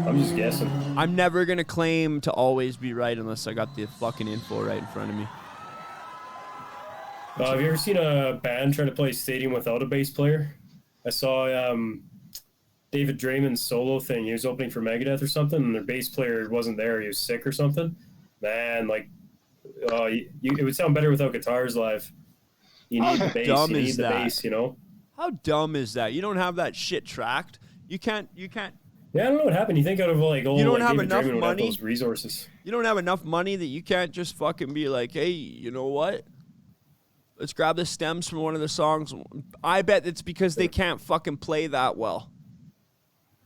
[SPEAKER 3] I'm just guessing.
[SPEAKER 1] I'm never gonna claim to always be right unless I got the fucking info right in front of me.
[SPEAKER 3] Have you ever seen a band try to play stadium without a bass player? I saw David Draymond's solo thing. He was opening for Megadeth or something, and their bass player wasn't there. He was sick or something. Man, like, it would sound better without guitars live. You need the bass.
[SPEAKER 1] dumb
[SPEAKER 3] You
[SPEAKER 1] is
[SPEAKER 3] need the
[SPEAKER 1] that?
[SPEAKER 3] bass, you know?
[SPEAKER 1] How dumb is that? You don't have that shit tracked. You can't.
[SPEAKER 3] Yeah, I don't know what happened. You think out of like,
[SPEAKER 1] You don't have
[SPEAKER 3] David
[SPEAKER 1] enough
[SPEAKER 3] Draymond would have
[SPEAKER 1] money?
[SPEAKER 3] those resources.
[SPEAKER 1] You don't have enough money that you can't just fucking be like, hey, you know what? Let's grab the stems from one of the songs. I bet it's because they can't fucking play that well.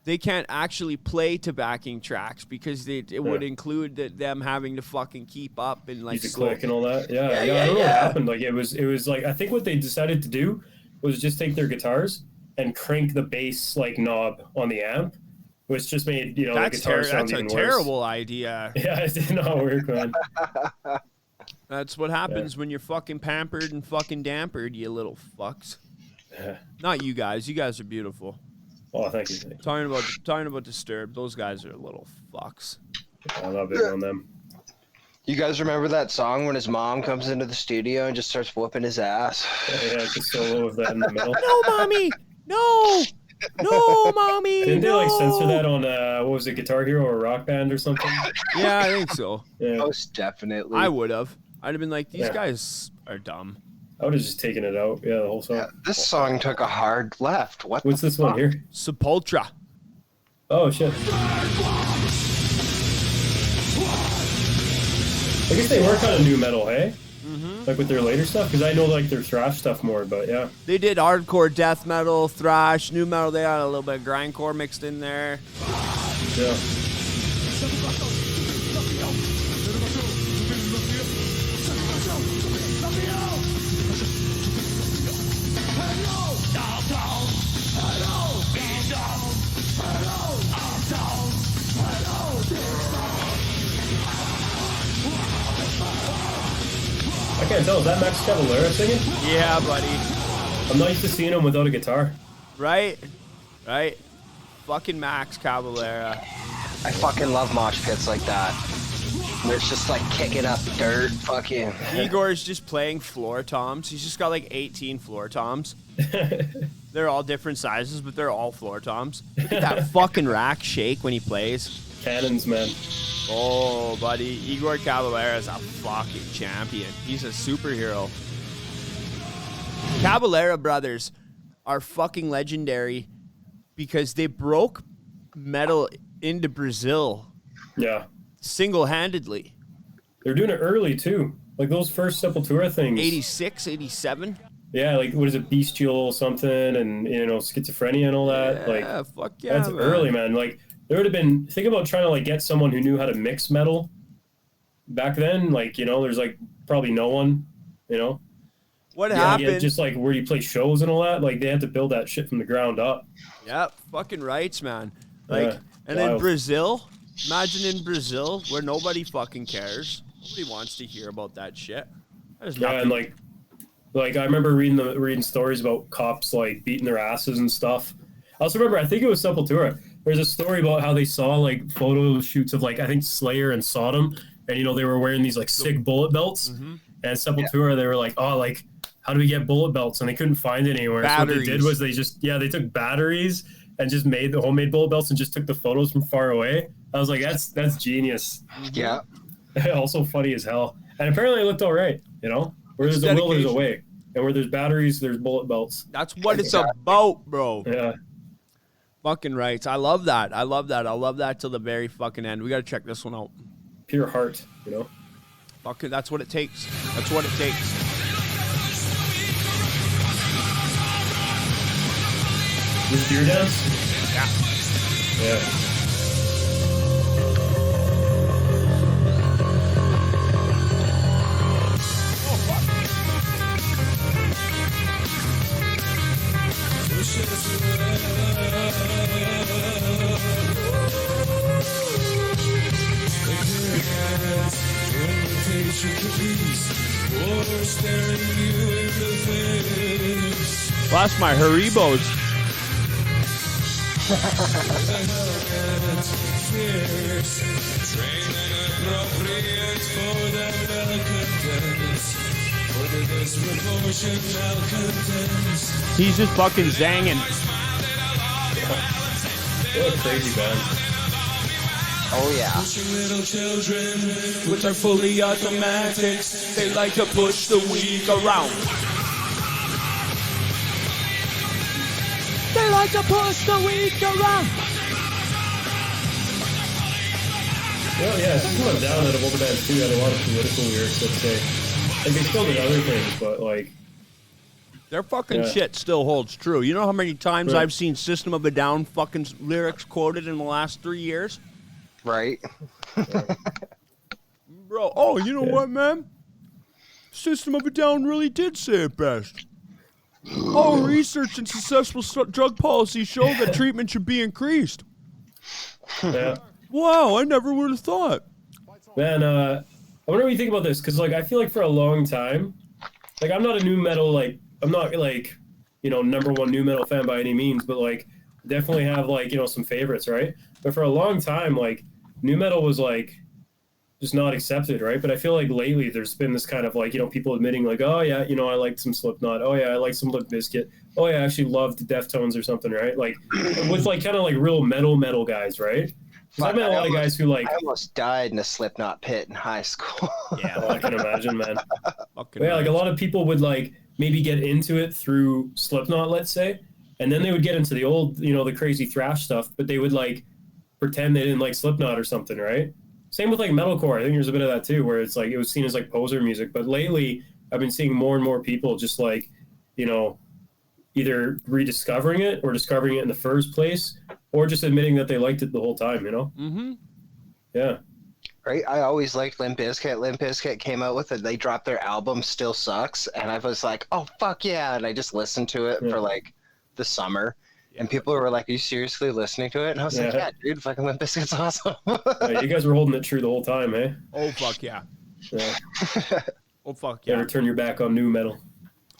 [SPEAKER 1] They can't actually play to backing tracks because it would include them having to fucking keep up and like
[SPEAKER 3] Use the click and all that. Yeah, I don't know what happened. Like it was like, I think what they decided to do was just take their guitars and crank the bass like knob on the amp, which just made the guitar sound even
[SPEAKER 1] that's a
[SPEAKER 3] worse.
[SPEAKER 1] terrible idea.
[SPEAKER 3] Yeah, it did not work, man.
[SPEAKER 1] That's what happens when you're fucking pampered and fucking dampered, you little fucks. Not you guys. You guys are beautiful.
[SPEAKER 3] Oh, thank you.
[SPEAKER 1] Talking about Disturbed. Those guys are little fucks.
[SPEAKER 3] I'm not big on them.
[SPEAKER 2] You guys remember that song when his mom comes into the studio and just starts whooping his ass?
[SPEAKER 3] Yeah, just solo with that in the middle.
[SPEAKER 1] No, mommy. No, mommy.
[SPEAKER 3] Didn't they
[SPEAKER 1] no.
[SPEAKER 3] like censor that on what was it, Guitar Hero or Rock Band or something?
[SPEAKER 1] Yeah, I think so.
[SPEAKER 3] Yeah,
[SPEAKER 2] Most definitely.
[SPEAKER 1] I would have. I'd have been like, these
[SPEAKER 3] Yeah.
[SPEAKER 1] guys are dumb.
[SPEAKER 3] I would have just taken it out. Yeah, the whole song.
[SPEAKER 2] Yeah, this song took a hard left. What?
[SPEAKER 3] What's
[SPEAKER 2] the
[SPEAKER 3] this one
[SPEAKER 2] fuck?
[SPEAKER 3] here?
[SPEAKER 1] Sepultura.
[SPEAKER 3] Oh shit. I guess they were kind of new metal, hey? Like with their later stuff, because I know like their thrash stuff more, but yeah.
[SPEAKER 1] They did hardcore death metal, thrash, new metal. They had a little bit of grindcore mixed in there.
[SPEAKER 3] Yeah. I can't tell. Is that Max Cavalera singing?
[SPEAKER 1] Yeah, buddy.
[SPEAKER 3] I'm not used to seeing him without a guitar.
[SPEAKER 1] Right? Fucking Max Cavalera.
[SPEAKER 2] I fucking love mosh pits like that. Where it's just like kicking up dirt, fucking.
[SPEAKER 1] Igor's just playing floor toms. He's just got like 18 floor toms. They're all different sizes, but they're all floor toms. Look at that fucking rack shake when he plays.
[SPEAKER 3] Cannons, man.
[SPEAKER 1] Oh, buddy. Igor Cavalera is a fucking champion. He's a superhero. Cavalera brothers are fucking legendary because they broke metal into Brazil
[SPEAKER 3] Yeah.
[SPEAKER 1] single-handedly.
[SPEAKER 3] They're doing it early, too. Like those first Sepultura things.
[SPEAKER 1] 86, 87.
[SPEAKER 3] Yeah, like what is it, bestial something, and you know, schizophrenia and all that.
[SPEAKER 1] Yeah,
[SPEAKER 3] Like
[SPEAKER 1] fuck yeah,
[SPEAKER 3] that's
[SPEAKER 1] man.
[SPEAKER 3] early, man. Like there would have been. Think about trying to like get someone who knew how to mix metal back then. Like you know, there's like probably no one. You know,
[SPEAKER 1] What
[SPEAKER 3] yeah,
[SPEAKER 1] happened?
[SPEAKER 3] just like where you play shows and all that. Like they had to build that shit from the ground up.
[SPEAKER 1] Yeah, fucking rights, man. Like,
[SPEAKER 3] Yeah,
[SPEAKER 1] and in
[SPEAKER 3] wild.
[SPEAKER 1] Brazil, imagine in Brazil where nobody fucking cares. Nobody wants to hear about that shit. There's
[SPEAKER 3] Yeah,
[SPEAKER 1] nothing.
[SPEAKER 3] and like I remember reading stories about cops like beating their asses and stuff. I also remember, I think it was Sepultura. There's a story about how they saw like photo shoots of like I think Slayer and Sodom, and you know they were wearing these like sick bullet belts.
[SPEAKER 1] Mhm.
[SPEAKER 3] And Sepultura, they were like, oh, like how do we get bullet belts? And they couldn't find it anywhere. So what they did was they took batteries and just made the homemade bullet belts and just took the photos from far away. I was like, that's genius.
[SPEAKER 2] Yeah.
[SPEAKER 3] Also funny as hell. And apparently it looked all right. You know, where there's a will, there's a way. And where there's batteries, there's bullet belts.
[SPEAKER 1] That's what it's about, bro.
[SPEAKER 3] Yeah.
[SPEAKER 1] Fucking rights. I love that. I love that till the very fucking end. We gotta check this one out.
[SPEAKER 3] Pure heart, you know?
[SPEAKER 1] Fucking, that's what it takes. That's what it takes.
[SPEAKER 3] This deer dance?
[SPEAKER 1] Yeah.
[SPEAKER 3] Yeah.
[SPEAKER 1] Lost my Haribos. He's just fucking zanging.
[SPEAKER 3] What a crazy band.
[SPEAKER 2] Oh yeah.
[SPEAKER 1] Little children with their fully automatics, they like to push the weak around. They like to push the weak around.
[SPEAKER 3] Well, yeah, System of a Down out of older bands too had a lot of political lyrics, let's say. Like, they still did other things, but, like...
[SPEAKER 1] Their fucking
[SPEAKER 3] Yeah.
[SPEAKER 1] shit still holds true. You know how many times
[SPEAKER 3] Right.
[SPEAKER 1] I've seen System of a Down fucking lyrics quoted in the last 3 years?
[SPEAKER 2] Right.
[SPEAKER 1] Bro, oh, you know
[SPEAKER 3] Yeah.
[SPEAKER 1] what, man? System of a Down really did say it best. Oh, research and successful drug policy show that treatment should be increased.
[SPEAKER 3] Yeah.
[SPEAKER 1] Wow, I never would have thought.
[SPEAKER 3] Man, I wonder what you think about this, because, like, I feel like for a long time, like, I'm not a new metal, like, I'm not, like, #1 new metal fan by any means, but like definitely have like some favorites, right? But for a long time, like new metal was like just not accepted, right? But I feel like lately there's been this kind of like people admitting like, oh yeah, I like some Slipknot, oh yeah, I like some Limp Bizkit, oh yeah, I actually loved Deftones or something, right? Like with like kind of like real metal guys, right? Because I met a lot of guys who like
[SPEAKER 2] I almost died in a Slipknot pit in high school.
[SPEAKER 1] Yeah,
[SPEAKER 3] I can imagine, man.
[SPEAKER 1] fucking
[SPEAKER 3] Yeah, like a
[SPEAKER 1] right.
[SPEAKER 3] lot of people would like maybe get into it through Slipknot, let's say, and then they would get into the old, the crazy thrash stuff, but they would like pretend they didn't like Slipknot or something, right? Same with like metalcore. I think there's a bit of that too, where it's like it was seen as like poser music. But lately, I've been seeing more and more people just like, either rediscovering it or discovering it in the first place, or just admitting that they liked it the whole time.
[SPEAKER 1] Mm-hmm.
[SPEAKER 3] Yeah.
[SPEAKER 2] Right? I always liked Limp Bizkit. Limp Bizkit came out with it. They dropped their album Still Sucks. And I was like, oh, fuck yeah. And I just listened to it for like the summer. And people were like, are you seriously listening to it? And I was like, yeah, dude, fucking Limp Bizkit's awesome.
[SPEAKER 3] You guys were holding it true the whole time, eh?
[SPEAKER 1] Oh, fuck yeah.
[SPEAKER 3] Yeah.
[SPEAKER 1] Oh, fuck yeah.
[SPEAKER 3] Never turn your back on new metal.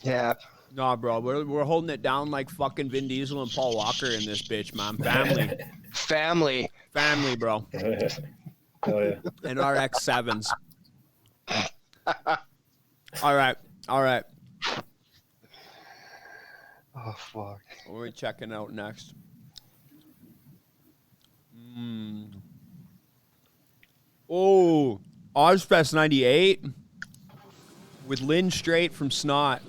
[SPEAKER 2] Yeah.
[SPEAKER 1] Nah, bro, we're holding it down like fucking Vin Diesel and Paul Walker in this bitch, man. Family, bro.
[SPEAKER 3] Oh yeah.
[SPEAKER 1] And RX-7s. All right.
[SPEAKER 2] Oh, fuck.
[SPEAKER 1] What are we checking out next? Oh, Ozfest 98 with Lynn Straight from Snot.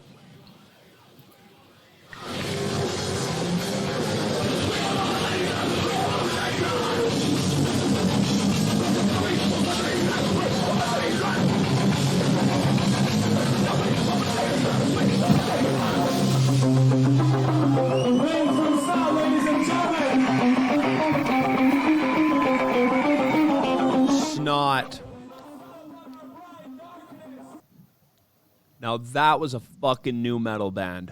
[SPEAKER 1] Snot. Now that was a fucking new metal band.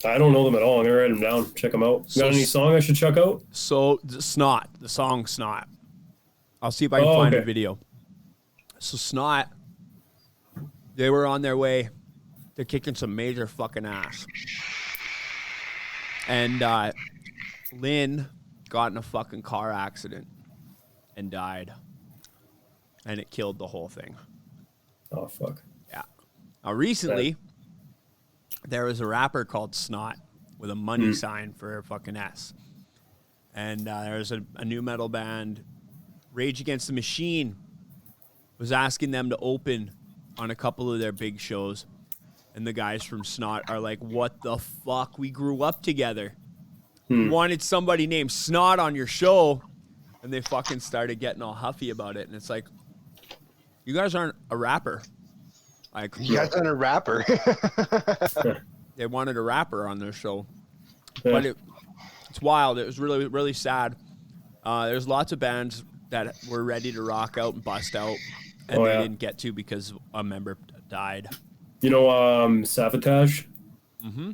[SPEAKER 3] I don't know them at all. I'm gonna write them down. Check them out. Got any song I should check out?
[SPEAKER 1] So Snot, the song Snot. I'll see if I can find a video. So Snot, they were on their way. They're kicking some major fucking ass. And Lynn got in a fucking car accident and died. And it killed the whole thing.
[SPEAKER 3] Oh, fuck.
[SPEAKER 1] Yeah. Now, recently, there was a rapper called Snot with a money sign for a fucking S. And there's a new metal band, Rage Against the Machine, was asking them to open on a couple of their big shows. And the guys from Snot are like, what the fuck? We grew up together. You wanted somebody named Snot on your show. And they fucking started getting all huffy about it. And it's like, you guys aren't a rapper. Like,
[SPEAKER 2] You guys aren't a rapper.
[SPEAKER 1] they wanted a rapper on their show. But it's wild. It was really, really sad. There's lots of bands that were ready to rock out and bust out. And they didn't get to because a member died.
[SPEAKER 3] Savatage?
[SPEAKER 1] Mm-hmm.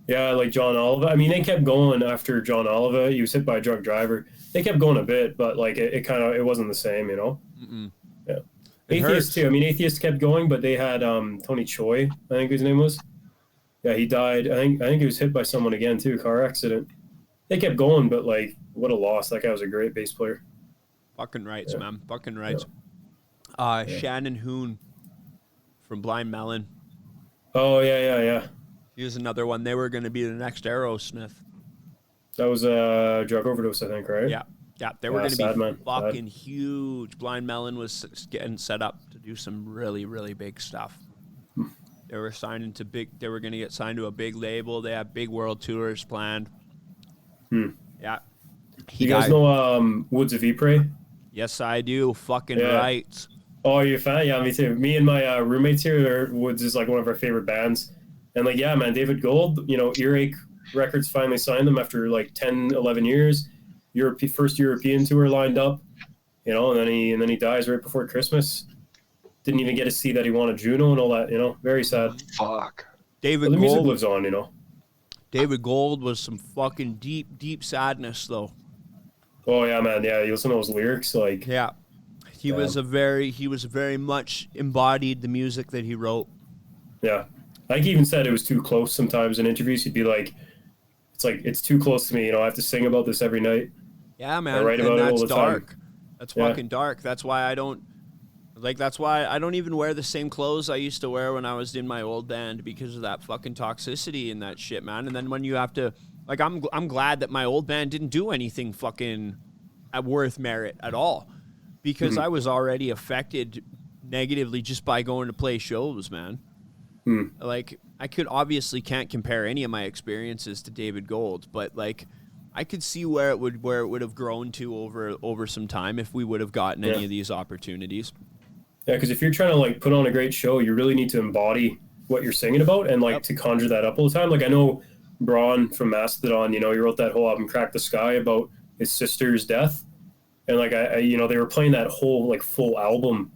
[SPEAKER 3] Yeah, like John Oliva. I mean, they kept going after John Oliva. He was hit by a drunk driver. They kept going a bit, but like it wasn't the same,
[SPEAKER 1] Mm-mm.
[SPEAKER 3] Yeah.
[SPEAKER 1] It
[SPEAKER 3] Atheist
[SPEAKER 1] hurts.
[SPEAKER 3] too. I mean, Atheist kept going, but they had Tony Choi, I think his name was. Yeah, he died. I think he was hit by someone again too, car accident. They kept going, but like, what a loss. That guy was a great bass player.
[SPEAKER 1] Fucking rights, man. Fucking rights. Shannon Hoon from Blind Melon.
[SPEAKER 3] Oh yeah.
[SPEAKER 1] He was another one. They were going to be the next Aerosmith.
[SPEAKER 3] That was a drug overdose, I think, right?
[SPEAKER 1] Yeah. They were going to
[SPEAKER 3] sad,
[SPEAKER 1] be
[SPEAKER 3] man.
[SPEAKER 1] fucking huge. Blind Melon was getting set up to do some really, really big stuff. They were they were going to get signed to a big label. They had big world tours planned. Yeah.
[SPEAKER 3] You guys know Woods of Ypres?
[SPEAKER 1] Yes, I do. Fucking right.
[SPEAKER 3] Oh, you're a fan? Yeah, me too. Me and my roommates here, Woods is like one of our favorite bands. And like, yeah, man, David Gold, Earache Records finally signed them after like 10, 11 years. First European tour lined up, and then he dies right before Christmas. Didn't even get to see that he won a Juno and all that, Very sad.
[SPEAKER 2] Fuck.
[SPEAKER 1] David
[SPEAKER 3] But the music
[SPEAKER 1] Gold
[SPEAKER 3] lives on,
[SPEAKER 1] David Gold was some fucking deep, deep sadness, though.
[SPEAKER 3] Oh yeah, man. Yeah, you listen to those lyrics, like
[SPEAKER 1] Yeah. He was very much embodied the music that he wrote.
[SPEAKER 3] yeah. Like he even said it was too close sometimes in interviews. He'd be like, it's too close to me. You know, I have to sing about this every night.
[SPEAKER 1] Yeah, man.
[SPEAKER 3] I write
[SPEAKER 1] And
[SPEAKER 3] about it
[SPEAKER 1] that's
[SPEAKER 3] all the
[SPEAKER 1] dark.
[SPEAKER 3] time.
[SPEAKER 1] That's
[SPEAKER 3] Yeah.
[SPEAKER 1] fucking dark. That's why I don't even wear the same clothes I used to wear when I was in my old band because of that fucking toxicity and that shit, man. And then when you have to, like, I'm glad that my old band didn't do anything fucking worth merit at all because I was already affected negatively just by going to play shows, man. Like, I can't compare any of my experiences to David Gold, but like, I could see where it would have grown to over some time if we would have gotten any of these opportunities.
[SPEAKER 3] Yeah, because if you're trying to like put on a great show, you really need to embody what you're singing about and like to conjure that up all the time. Like I know Braun from Mastodon, you know, he wrote that whole album "Crack the Sky" about his sister's death, and like I you know, they were playing that whole like full album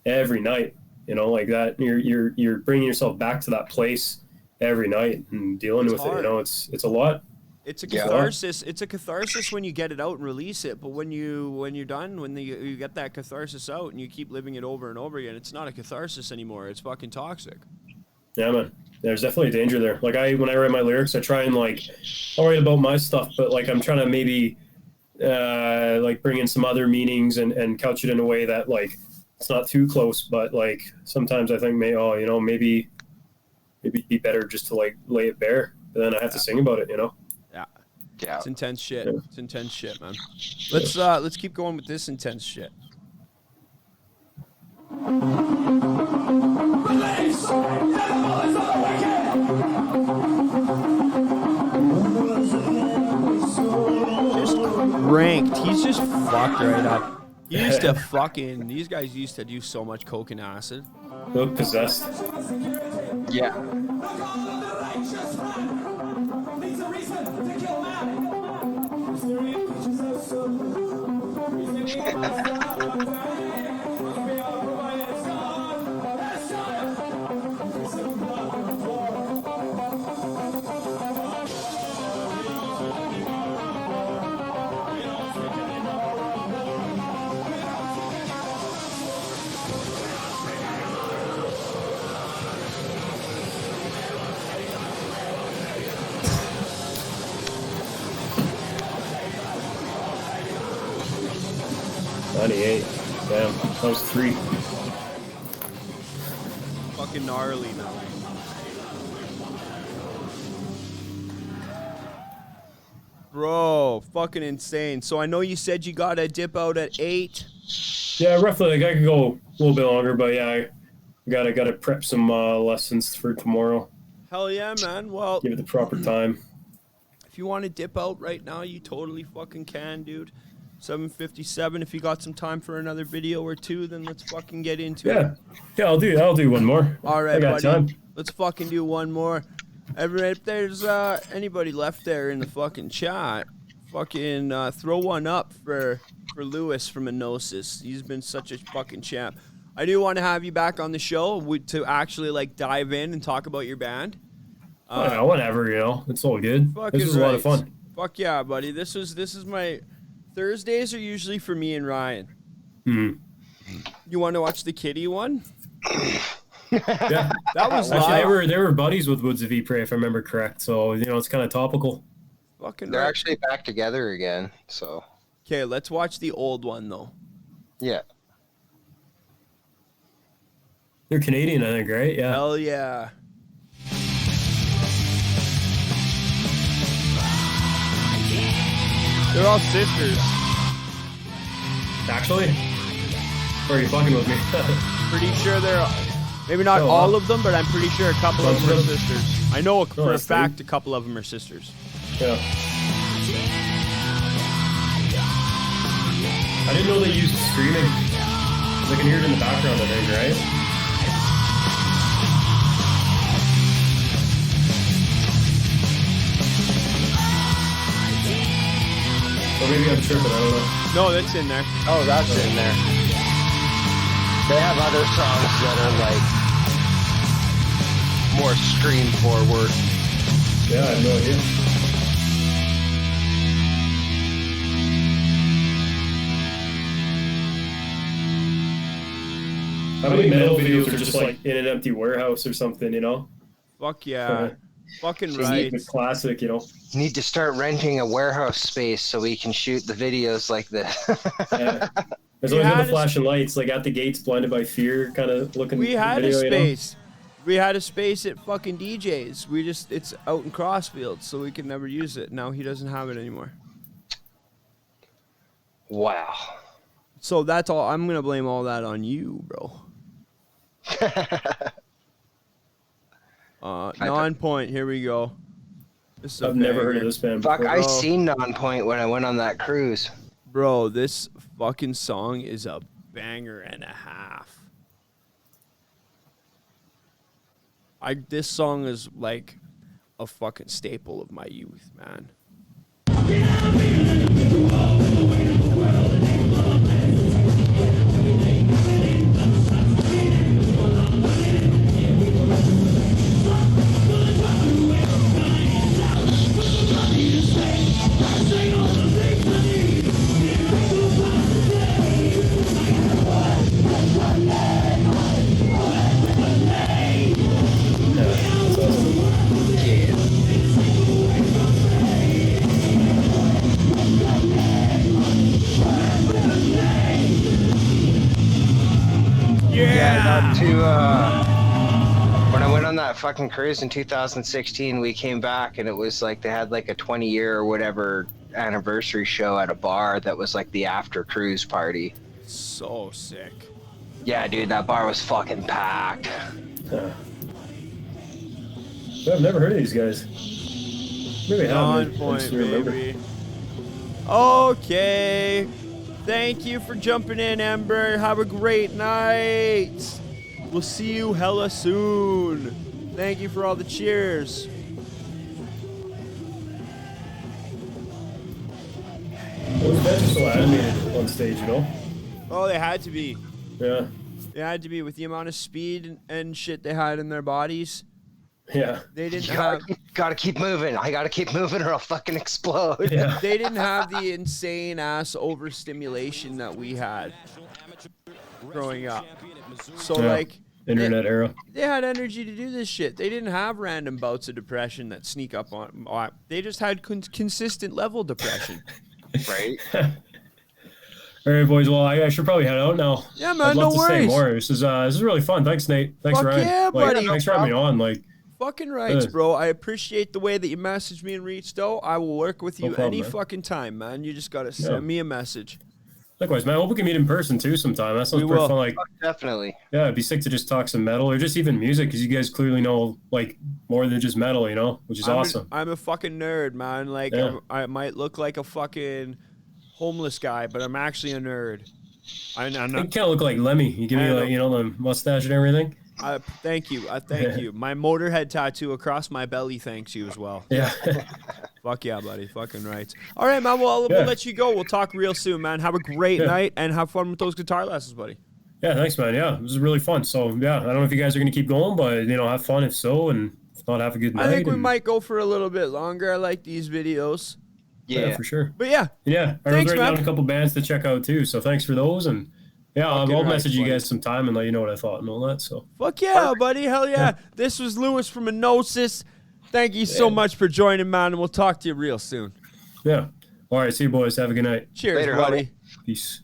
[SPEAKER 3] every night. You know, like that. You're bringing yourself back to that place every night and dealing with it. You know, it's a lot.
[SPEAKER 1] It's a catharsis. It's a catharsis when you get it out and release it. But when you're done, when you get that catharsis out and you keep living it over and over again, it's not a catharsis anymore. It's fucking toxic.
[SPEAKER 3] Yeah, man. There's definitely a danger there. Like when I write my lyrics, I try and like I'll write about my stuff, but like I'm trying to maybe like bring in some other meanings and couch it in a way that like it's not too close. But like sometimes I think maybe it'd be better just to like lay it bare. But then I have to sing about it, you know.
[SPEAKER 2] Yeah.
[SPEAKER 1] It's intense shit. Yeah. It's intense shit, man. Let's keep going with this intense shit. Just ranked. He's just fucked right up. He used to fucking. These guys used to do so much coke and acid.
[SPEAKER 3] Look possessed.
[SPEAKER 2] Yeah.
[SPEAKER 3] Damn, that was 3.
[SPEAKER 1] Fucking gnarly, man. Bro, fucking insane. So I know you said you gotta dip out at 8.
[SPEAKER 3] Yeah, roughly. Like I could go a little bit longer, but yeah, I gotta prep some lessons for tomorrow.
[SPEAKER 1] Hell yeah, man. Well,
[SPEAKER 3] give it the proper time.
[SPEAKER 1] If you want to dip out right now, you totally fucking can, dude. 7:57. If you got some time for another video or two, then let's fucking get into it.
[SPEAKER 3] Yeah, I'll do one more.
[SPEAKER 1] All right,
[SPEAKER 3] I got
[SPEAKER 1] buddy.
[SPEAKER 3] time.
[SPEAKER 1] Let's fucking do one more. If there's anybody left there in the fucking chat, fucking throw one up for Lewis from Enosis. He's been such a fucking champ. I do want to have you back on the show to actually like dive in and talk about your band.
[SPEAKER 3] Whatever, you know, it's all good. This was a lot of fun.
[SPEAKER 1] Fuck yeah, buddy. This is my Thursdays are usually for me and Ryan. You want to watch the Kitty one?
[SPEAKER 3] Yeah,
[SPEAKER 1] that was
[SPEAKER 3] actually they were buddies with Woods of Ypres, if I remember correct. So you know, it's kind of topical.
[SPEAKER 2] They're actually back together again. So
[SPEAKER 1] okay, let's watch the old one though.
[SPEAKER 2] Yeah,
[SPEAKER 3] they're Canadian, I think, right? Yeah.
[SPEAKER 1] Hell yeah. They're all sisters.
[SPEAKER 3] Actually? Or are you fucking with me?
[SPEAKER 1] Pretty sure they're... Maybe not all of them, but I'm pretty sure a couple of them are sisters. I know for a fact a couple of them are sisters.
[SPEAKER 3] Yeah. I didn't know they used screaming. I can hear it in the background, I think, right? Or maybe I'm tripping, I don't know.
[SPEAKER 1] No, that's in there.
[SPEAKER 2] Oh, that's in there. They have other songs that are like more scream forward.
[SPEAKER 3] Yeah, I have no idea. How many metal videos are just like in an empty warehouse or something, you know?
[SPEAKER 1] Fuck yeah. Fucking
[SPEAKER 3] The
[SPEAKER 1] right.
[SPEAKER 3] classic, you know.
[SPEAKER 2] Need to start renting a warehouse space so we can shoot the videos like this.
[SPEAKER 3] Yeah. There's
[SPEAKER 1] We
[SPEAKER 3] always got
[SPEAKER 1] had
[SPEAKER 3] the
[SPEAKER 1] a
[SPEAKER 3] flashing lights, like at the gates, blinded by fear, kind of looking.
[SPEAKER 1] We had
[SPEAKER 3] video,
[SPEAKER 1] a
[SPEAKER 3] you know?
[SPEAKER 1] space. We had a space at fucking DJ's. It's out in Crossfield, so we could never use it. Now he doesn't have it anymore.
[SPEAKER 2] Wow.
[SPEAKER 1] So that's all. I'm gonna blame all that on you, bro. Non-point. Here we go. This is a
[SPEAKER 3] I've never heard of
[SPEAKER 1] banger.
[SPEAKER 3] this band
[SPEAKER 2] Fuck,
[SPEAKER 3] before.
[SPEAKER 2] I seen Non-Point when I went on that cruise.
[SPEAKER 1] Bro, this fucking song is a banger and a half. This song is like a fucking staple of my youth, man.
[SPEAKER 2] Yeah, when I went on that fucking cruise in 2016, we came back and it was like they had like a 20-year or whatever anniversary show at a bar that was like the after cruise party.
[SPEAKER 1] So sick.
[SPEAKER 2] Yeah, dude, that bar was fucking packed.
[SPEAKER 3] I've never heard of these guys. Maybe I have. I just
[SPEAKER 1] Non-point,
[SPEAKER 3] don't remember.
[SPEAKER 1] baby. Okay. Thank you for jumping in, Ember. Have a great night. We'll see you hella soon. Thank you for all the cheers.
[SPEAKER 3] Those bands are so animated on stage, you know?
[SPEAKER 1] Oh, they had to be.
[SPEAKER 3] Yeah.
[SPEAKER 1] They had to be with the amount of speed and shit they had in their bodies.
[SPEAKER 3] Yeah.
[SPEAKER 1] They didn't
[SPEAKER 2] You
[SPEAKER 1] have.
[SPEAKER 2] gotta keep moving. I gotta keep moving or I'll fucking explode.
[SPEAKER 3] Yeah.
[SPEAKER 1] They didn't have the insane ass overstimulation that we had growing up. So
[SPEAKER 3] Yeah.
[SPEAKER 1] like.
[SPEAKER 3] Internet era.
[SPEAKER 1] They had energy to do this shit. They didn't have random bouts of depression that sneak up on. They just had consistent level depression.
[SPEAKER 2] Right?
[SPEAKER 3] All right, boys. Well, I should probably head out now.
[SPEAKER 1] Yeah, man.
[SPEAKER 3] I'd love
[SPEAKER 1] No
[SPEAKER 3] to say
[SPEAKER 1] worries.
[SPEAKER 3] more. This is really fun. Thanks, Nate. Thanks,
[SPEAKER 1] Fuck
[SPEAKER 3] Ryan.
[SPEAKER 1] yeah, buddy.
[SPEAKER 3] Thanks for having me on. Like,
[SPEAKER 1] Fucking rights,
[SPEAKER 3] Good.
[SPEAKER 1] bro. I appreciate the way that you messaged me and reached out. I will work with you
[SPEAKER 3] No problem,
[SPEAKER 1] any
[SPEAKER 3] man.
[SPEAKER 1] fucking time, man. You just gotta send me a message.
[SPEAKER 3] likewise, man. I hope we can meet in person too sometime. That sounds
[SPEAKER 1] We
[SPEAKER 3] pretty
[SPEAKER 1] will.
[SPEAKER 3] fun. Like,
[SPEAKER 2] Definitely.
[SPEAKER 3] yeah, it'd be sick to just talk some metal or just even music because you guys clearly know like more than just metal, you know, which is awesome.
[SPEAKER 1] I'm a fucking nerd, man. Like,
[SPEAKER 3] Yeah.
[SPEAKER 1] I might look like a fucking homeless guy, but I'm actually a nerd. I'm
[SPEAKER 3] You
[SPEAKER 1] not.
[SPEAKER 3] kind of look like Lemmy. You give me
[SPEAKER 1] I know.
[SPEAKER 3] like, you know, the mustache and everything.
[SPEAKER 1] Thank you. Thank you. My Motorhead tattoo across my belly thanks you as well.
[SPEAKER 3] Yeah.
[SPEAKER 1] Fuck yeah, buddy. Fucking rights. All right, man. We'll
[SPEAKER 3] Yeah.
[SPEAKER 1] let you go. We'll talk real soon, man. Have a great
[SPEAKER 3] Yeah.
[SPEAKER 1] night and have fun with those guitar lessons, buddy.
[SPEAKER 3] Yeah, thanks, man. Yeah, this is really fun. So, yeah, I don't know if you guys are going to keep going, but, you know, have fun if so, and if not, have a good night.
[SPEAKER 1] I think we
[SPEAKER 3] and-
[SPEAKER 1] might go for a little bit longer. I like these videos.
[SPEAKER 2] Yeah.
[SPEAKER 3] for sure.
[SPEAKER 1] But yeah,
[SPEAKER 3] Yeah, I
[SPEAKER 1] Thanks,
[SPEAKER 3] was writing
[SPEAKER 1] man.
[SPEAKER 3] down a couple bands to check out, too, so thanks for those, and, yeah,
[SPEAKER 1] Fucking
[SPEAKER 3] I'll
[SPEAKER 1] right,
[SPEAKER 3] message you
[SPEAKER 1] buddy.
[SPEAKER 3] guys sometime and let you know what I thought and all that, so.
[SPEAKER 1] fuck yeah, buddy. Hell yeah. This was Lewis from Enosis. Thank you so much for joining, man, and we'll talk to you real soon.
[SPEAKER 3] Yeah. All right, see you, boys. Have a good night.
[SPEAKER 1] Cheers,
[SPEAKER 2] Later,
[SPEAKER 1] buddy.
[SPEAKER 3] Peace.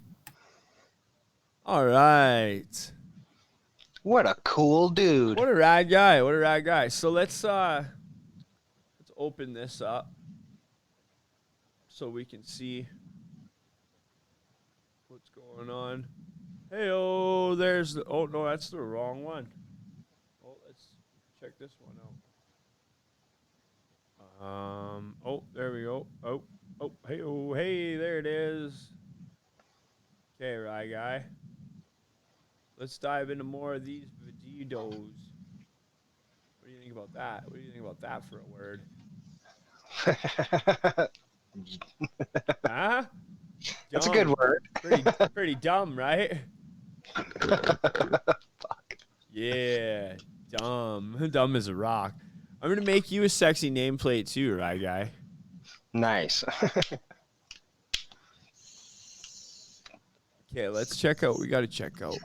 [SPEAKER 1] All right.
[SPEAKER 2] What a cool dude.
[SPEAKER 1] What a rad guy. What a rad guy. So let's open this up so we can see what's going on. Hey, oh, there's the, oh no, that's the wrong one. Oh, let's check this one out. Oh, there we go. Oh, hey, there it is. Okay, right guy. Let's dive into more of these videos. What do you think about that? What do you think about that for a word? Huh?
[SPEAKER 2] That's a
[SPEAKER 1] Dumb.
[SPEAKER 2] good word.
[SPEAKER 1] Pretty dumb, right? Yeah, dumb. Dumb as a rock. I'm gonna make you a sexy nameplate too, right, guy?
[SPEAKER 2] Nice.
[SPEAKER 1] Okay, let's check out. We gotta check out.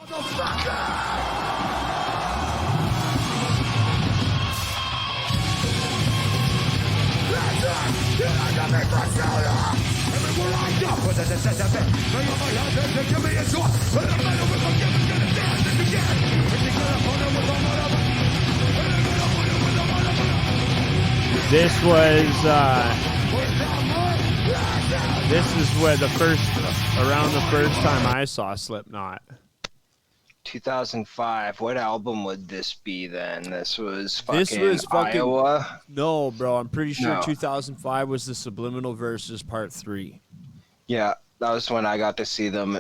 [SPEAKER 5] Motherfucker!
[SPEAKER 1] This is where around the first time I saw Slipknot.
[SPEAKER 2] 2005. What album would this be then? This was fucking Iowa?
[SPEAKER 1] No, bro. I'm pretty sure
[SPEAKER 2] No.
[SPEAKER 1] 2005 was the Subliminal Verses Part 3.
[SPEAKER 2] Yeah, that was when I got to see them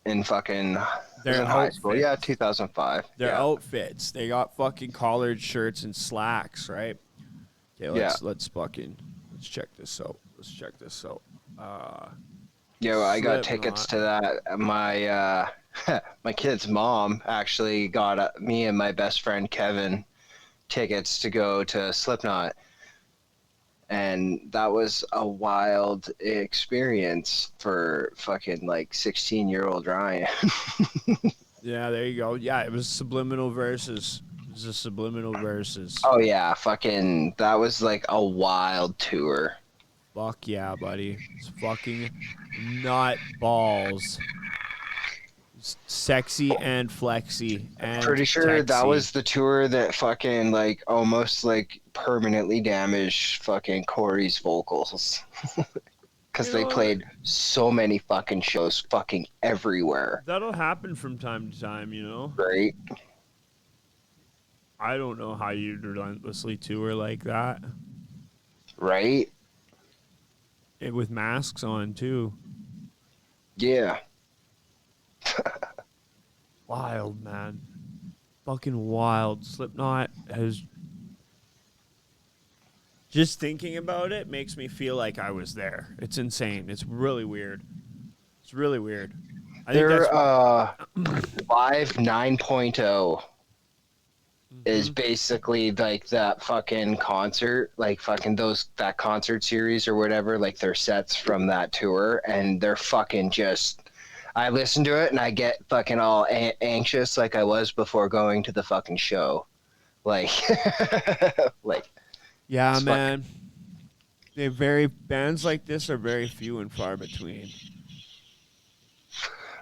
[SPEAKER 2] in fucking
[SPEAKER 1] Their
[SPEAKER 2] in high school.
[SPEAKER 1] outfits.
[SPEAKER 2] Yeah, 2005.
[SPEAKER 1] Their
[SPEAKER 2] yeah.
[SPEAKER 1] outfits. They got fucking collared shirts and slacks, right? Okay, let's check this out.
[SPEAKER 2] Yo, I got
[SPEAKER 1] Slipknot.
[SPEAKER 2] tickets to that. My my kid's mom actually got me and my best friend Kevin tickets to go to Slipknot. And that was a wild experience for fucking like 16-year-old Ryan.
[SPEAKER 1] Yeah, there you go. Yeah, it was Subliminal Verses. It was the Subliminal Verses.
[SPEAKER 2] Oh yeah, fucking that was like a wild tour.
[SPEAKER 1] Fuck yeah, buddy. It's fucking nut balls. It's sexy and flexy and
[SPEAKER 2] Pretty sure that
[SPEAKER 1] texy.
[SPEAKER 2] was the tour that fucking like almost like permanently damaged fucking Corey's vocals. Because they played so many fucking shows fucking everywhere.
[SPEAKER 1] That'll happen from time to time, you know?
[SPEAKER 2] Right?
[SPEAKER 1] I don't know how you'd relentlessly tour like that.
[SPEAKER 2] Right?
[SPEAKER 1] With masks on, too.
[SPEAKER 2] Yeah.
[SPEAKER 1] Wild, man. Fucking wild. Slipknot has... Just thinking about it makes me feel like I was there. It's insane. It's really weird. It's really weird. I think
[SPEAKER 2] Their
[SPEAKER 1] that's...
[SPEAKER 2] Live 9.0 is basically like that fucking concert, like fucking that concert series or whatever, like their sets from that tour, and they're fucking just... I listen to it and I get fucking all anxious like I was before going to the fucking show. Like, like...
[SPEAKER 1] Yeah,
[SPEAKER 2] It's
[SPEAKER 1] man. Bands like this are very few and far between.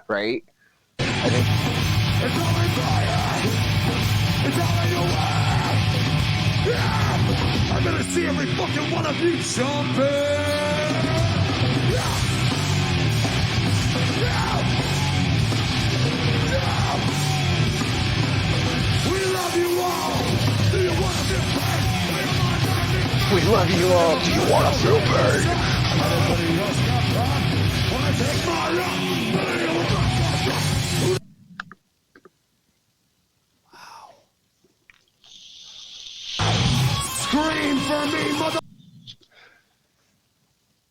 [SPEAKER 2] Right? I think...
[SPEAKER 5] I'm gonna see every fucking one of you jumping! We love you all! Do you wanna feel pain?
[SPEAKER 2] We love you all. Do you want to feel pain?
[SPEAKER 5] Everybody else got fun. Wanna take my Scream for me, mother...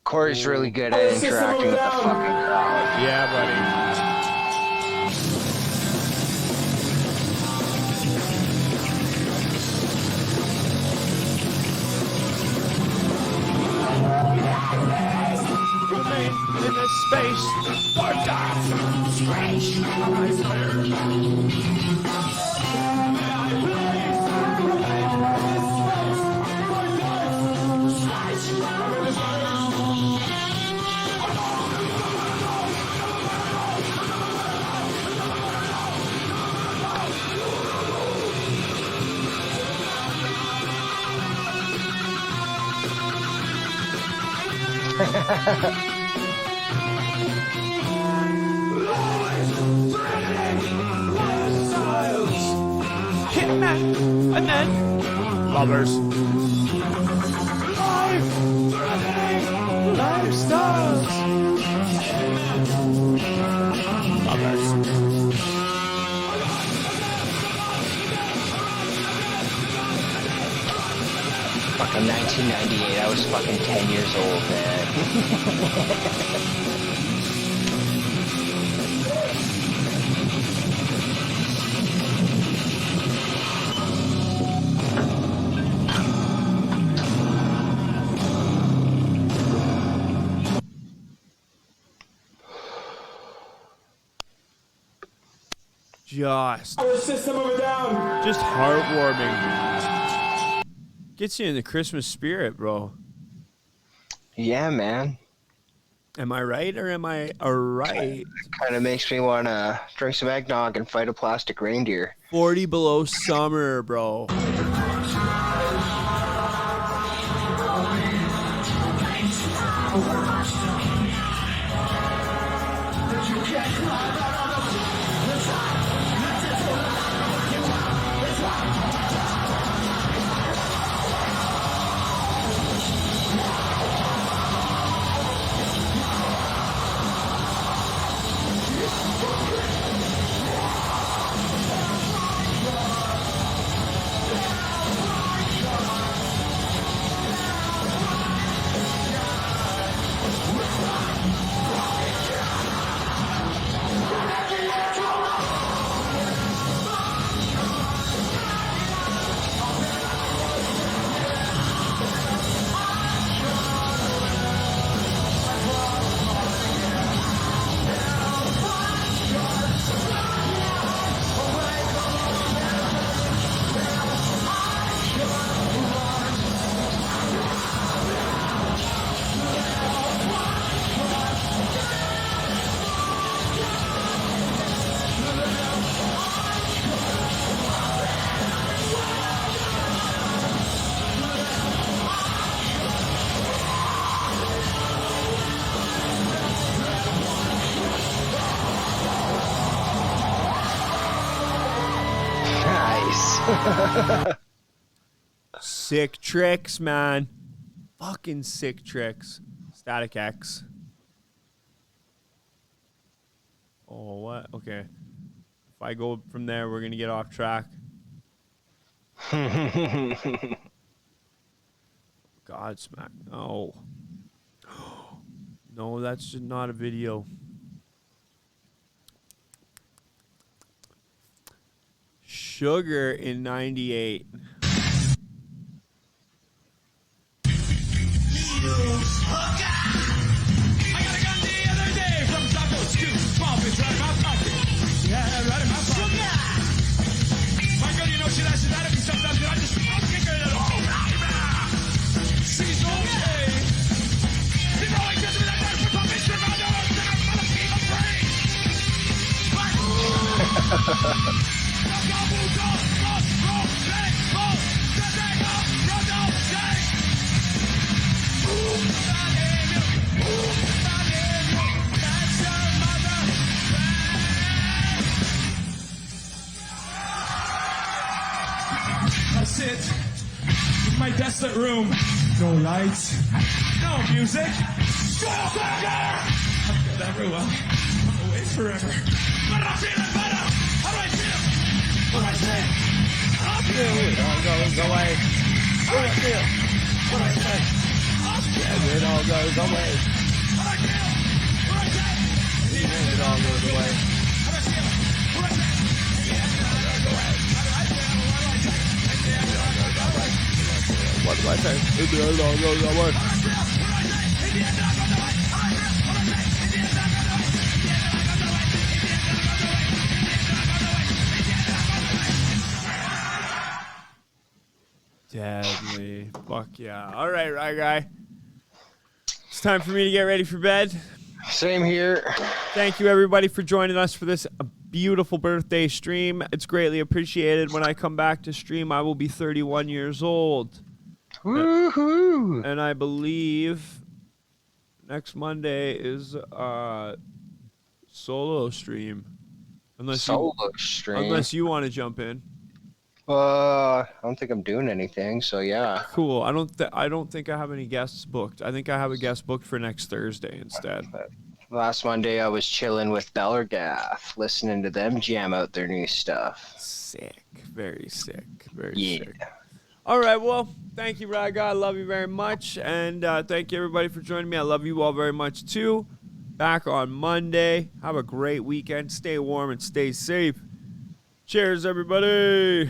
[SPEAKER 2] Corey's really good at interacting with the fucking crowd.
[SPEAKER 1] Yeah, buddy. Remain in this space or Hitman and then lovers. Lifestyles. Lovers.
[SPEAKER 2] Fucking 1998. I was fucking 10 years old, man.
[SPEAKER 1] Just heartwarming. Gets you in the Christmas spirit, bro.
[SPEAKER 2] Yeah, man.
[SPEAKER 1] Am I right or am I right?
[SPEAKER 2] Kind of makes me want to drink some eggnog and fight a plastic reindeer.
[SPEAKER 1] 40 below summer, bro.
[SPEAKER 2] Nice.
[SPEAKER 1] Sick tricks, man. Fucking sick tricks. Static X. Oh, what? Okay. If I go from there, we're going to get off track. Godsmack. No. No, that's just not a video. Sugar in 98.
[SPEAKER 5] I sit in my desolate room. No lights, no music. I've got everyone away forever. But I'm feeling better. How do I feel? What do I say? I'm feeling
[SPEAKER 1] It all goes away.
[SPEAKER 5] How do I feel? What do I say? I'm feeling
[SPEAKER 1] It all goes away.
[SPEAKER 5] How do I feel? What do I say?
[SPEAKER 1] It all goes away.
[SPEAKER 5] How do I feel? What do I say?
[SPEAKER 1] What do I say? It all goes away. Deadly. Fuck yeah. All right, right guy. It's time for me to get ready for bed.
[SPEAKER 2] Same here.
[SPEAKER 1] Thank you, everybody, for joining us for this beautiful birthday stream. It's greatly appreciated. When I come back to stream, I will be 31 years old.
[SPEAKER 2] Woohoo!
[SPEAKER 1] And I believe next Monday is solo stream. Unless you want to jump in.
[SPEAKER 2] I don't think I'm doing anything, so yeah.
[SPEAKER 1] Cool. I don't think I have any guests booked. I think I have a guest booked for next Thursday instead.
[SPEAKER 2] Last Monday I was chilling with Bellergath, listening to them jam out their new stuff.
[SPEAKER 1] Sick. Very sick. Very
[SPEAKER 2] Yeah.
[SPEAKER 1] sick. All right. Well, thank you, Raga. I love you very much. And thank you, everybody, for joining me. I love you all very much, too. Back on Monday. Have a great weekend. Stay warm and stay safe. Cheers, everybody.